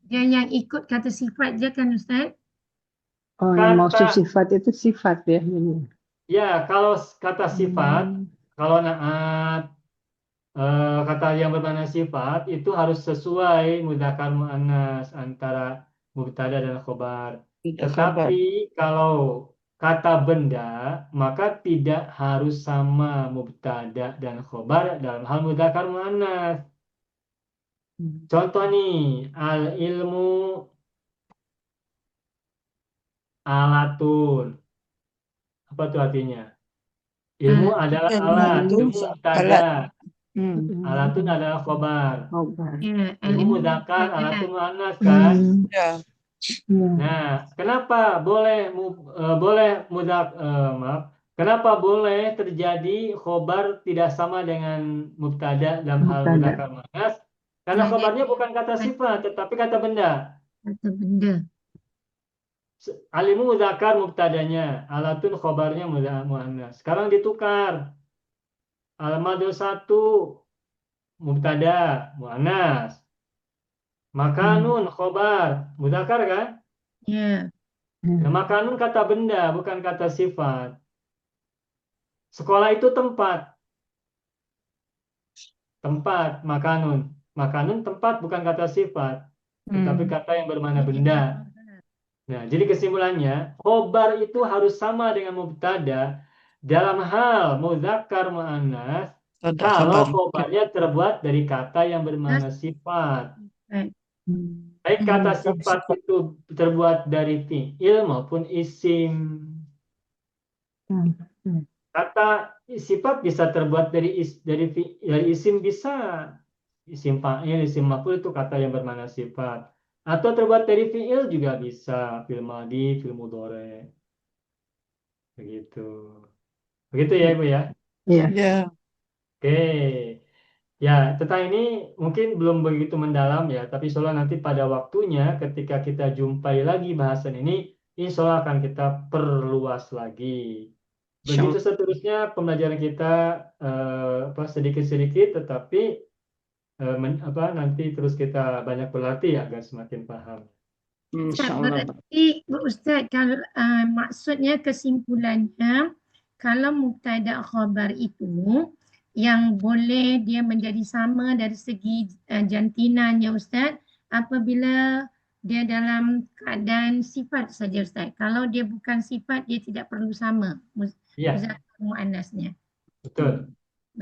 dia yang ikut kata sifat je kan Ustaz? Oh, yang maksud Kata, sifat itu sifat ya ini. ya kalau kata sifat, kalau naat, kata yang bermakna sifat itu harus sesuai muzakkar muannas antara mubtada dan khobar. Tidak khabar. Tetapi kalau kata benda maka tidak harus sama mubtada dan khobar dalam hal mudzakkar muannas. Contoh nih, al ilmu alatun. Apa tuh artinya? Ilmu adalah Ilmu alat, itu ilmu mubtada. alat. Alatun adalah khobar. Khobar. Ya, Ilmu ilmu mudzakkar, mubtada. alatun muannas kan? Ya. Nah, kenapa boleh kenapa boleh terjadi khobar tidak sama dengan mubtada dalam hal Mubtada. mudzakkar muannas? Karena Ya, khobarnya dia bukan kata sifat, tetapi kata benda. kata benda. Alimu mudzakkar mubtadanya, alatun khobarnya muannas. Sekarang ditukar. Al-madul 1 mubtada muannas. Makanun khobar mudzakkar kan? Ya, Nah, makanun kata benda, bukan kata sifat. Sekolah itu tempat. Tempat, makanun. Makanun tempat bukan kata sifat, tetapi kata yang bermakna benda. Nah, jadi kesimpulannya, khobar itu harus sama dengan mubtada dalam hal muzakkar muannas Ada kalau khabar. khobarnya terbuat dari kata yang bermakna sifat. baik. Baik kata sifat itu terbuat dari fi'il maupun isim. Kata sifat bisa terbuat dari isim, bisa. Isim fa'il, isim maf'ul itu kata yang bermakna sifat. Atau terbuat dari fi'il juga bisa. Fi'il madhi, fi'il mudhari. Begitu. Begitu ya Ibu ya? Iya. Ya. Oke. Ya, tentang ini mungkin belum begitu mendalam ya, tapi insya Allah nanti pada waktunya ketika kita jumpai lagi bahasan ini, insya Allah akan kita perluas lagi. Begitu seterusnya pembelajaran kita sedikit-sedikit, tetapi nanti terus kita banyak berlatih agar semakin paham. Insya Allah. Berarti Bu Ustaz, kalau maksudnya kesimpulannya, kalau mubtada khabar itu yang boleh dia menjadi sama dari segi jantinanya Ustaz apabila dia dalam keadaan sifat saja Ustaz. Kalau dia bukan sifat, dia tidak perlu sama Iya. muzakkar muannasnya. Betul.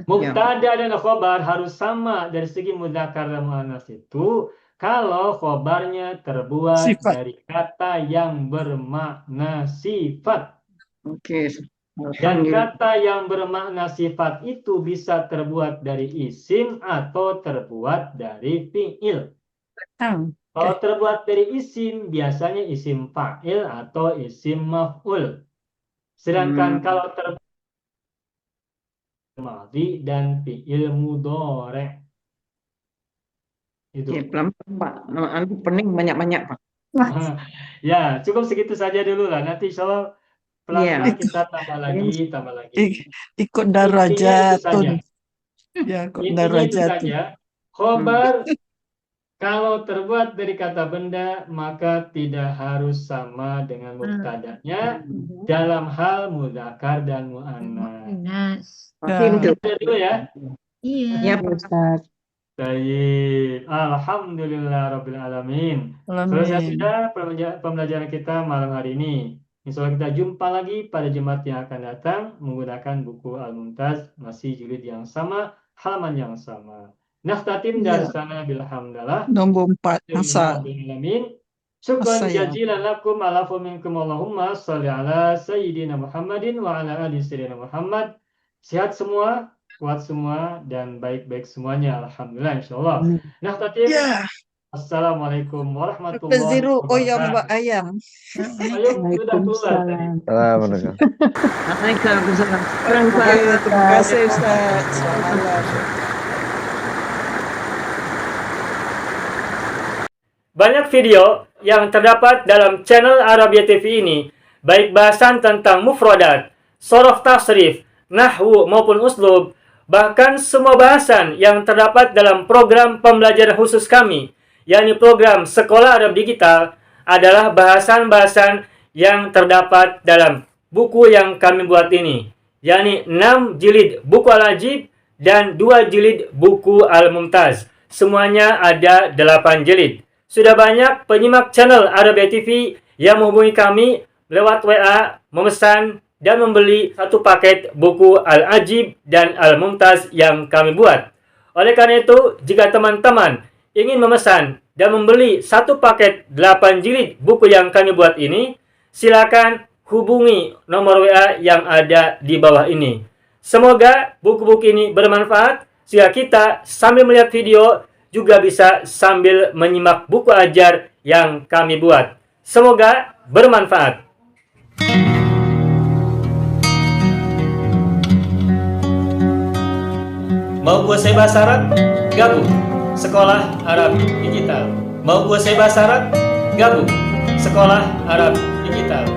Mubtada dan khobar harus sama dari segi muzakkar dan muannas itu kalau khobarnya terbuat Sifat. dari kata yang bermakna sifat. Oke. Dan Alhamdulillah. kata yang bermakna sifat itu bisa terbuat dari isim atau terbuat dari fi'il. Kalau terbuat dari isim, biasanya isim fa'il atau isim maf'ul. Sedangkan kalau terbuat madhi dan fi'il mudhari. Itu. Oke, pelan-pelan Pak. Anu pening banyak-banyak Pak. Ya, cukup segitu saja dulu lah. Nanti insya Allah pelan-pelan kita tambah lagi. Ikut Intinya itu darajatun. saja. Ya, ikut Intinya itu darajatun. saja. Khobar kalau terbuat dari kata benda maka tidak harus sama dengan mubtadanya dalam hal mudzakkar dan muannas. Muannas. Oke, Itu dulu ya. Iya. Ya Pak Ustaz. Baik, alhamdulillah rabbil alamin. Selesai Alamin. sudah pembelajaran kita malam hari ini. Insya Allah kita jumpa lagi pada Jumat yang akan datang menggunakan buku Al-Mumtaz, masih jilid yang sama, halaman yang sama. Naftatim Ya. darsana bilhamdalillah. Nombor 4 masa. Alamin. Syukran Masa ya. jazilan lakum ala minkum Allahumma salli ala sayyidina Muhammadin wa ala ali sayyidina Muhammad. Sehat semua, kuat semua, dan baik-baik semuanya. Alhamdulillah insyaallah. Naftatim. Ya. Assalamualaikum warahmatullahi Peziru oyang Mbak wabarakatuh. Ayang. Ayo, sudah keluar tadi. Assalamualaikum. Waalaikumsalam. Oke, terima kasih Ustaz. Selamat malam. Banyak video yang terdapat dalam channel Arabia TV ini, baik bahasan tentang mufradat, sorof tasrif, nahwu maupun uslub, bahkan semua bahasan yang terdapat dalam program pembelajaran khusus kami, yakni program Sekolah Arab Digital, adalah bahasan-bahasan yang terdapat dalam buku yang kami buat ini, yakni 6 jilid buku Al-Ajib dan 2 jilid buku Al-Mumtaz. Semuanya ada 8 jilid. Sudah banyak penyimak channel Arabia TV yang menghubungi kami lewat WA, memesan dan membeli satu paket buku Al-Ajib dan Al-Mumtaz yang kami buat. Oleh karena itu, jika teman-teman ingin memesan dan membeli satu paket 8 jilid buku yang kami buat ini, silakan hubungi nomor WA yang ada di bawah ini. Semoga buku-buku ini bermanfaat sehingga kita sambil melihat video juga bisa sambil menyimak buku ajar yang kami buat. Semoga bermanfaat. Mau kuasai bahasa Arab? Gabung Sekolah Arab Digital. Mau kuasai bahasa Arab? Gabung Sekolah Arab Digital.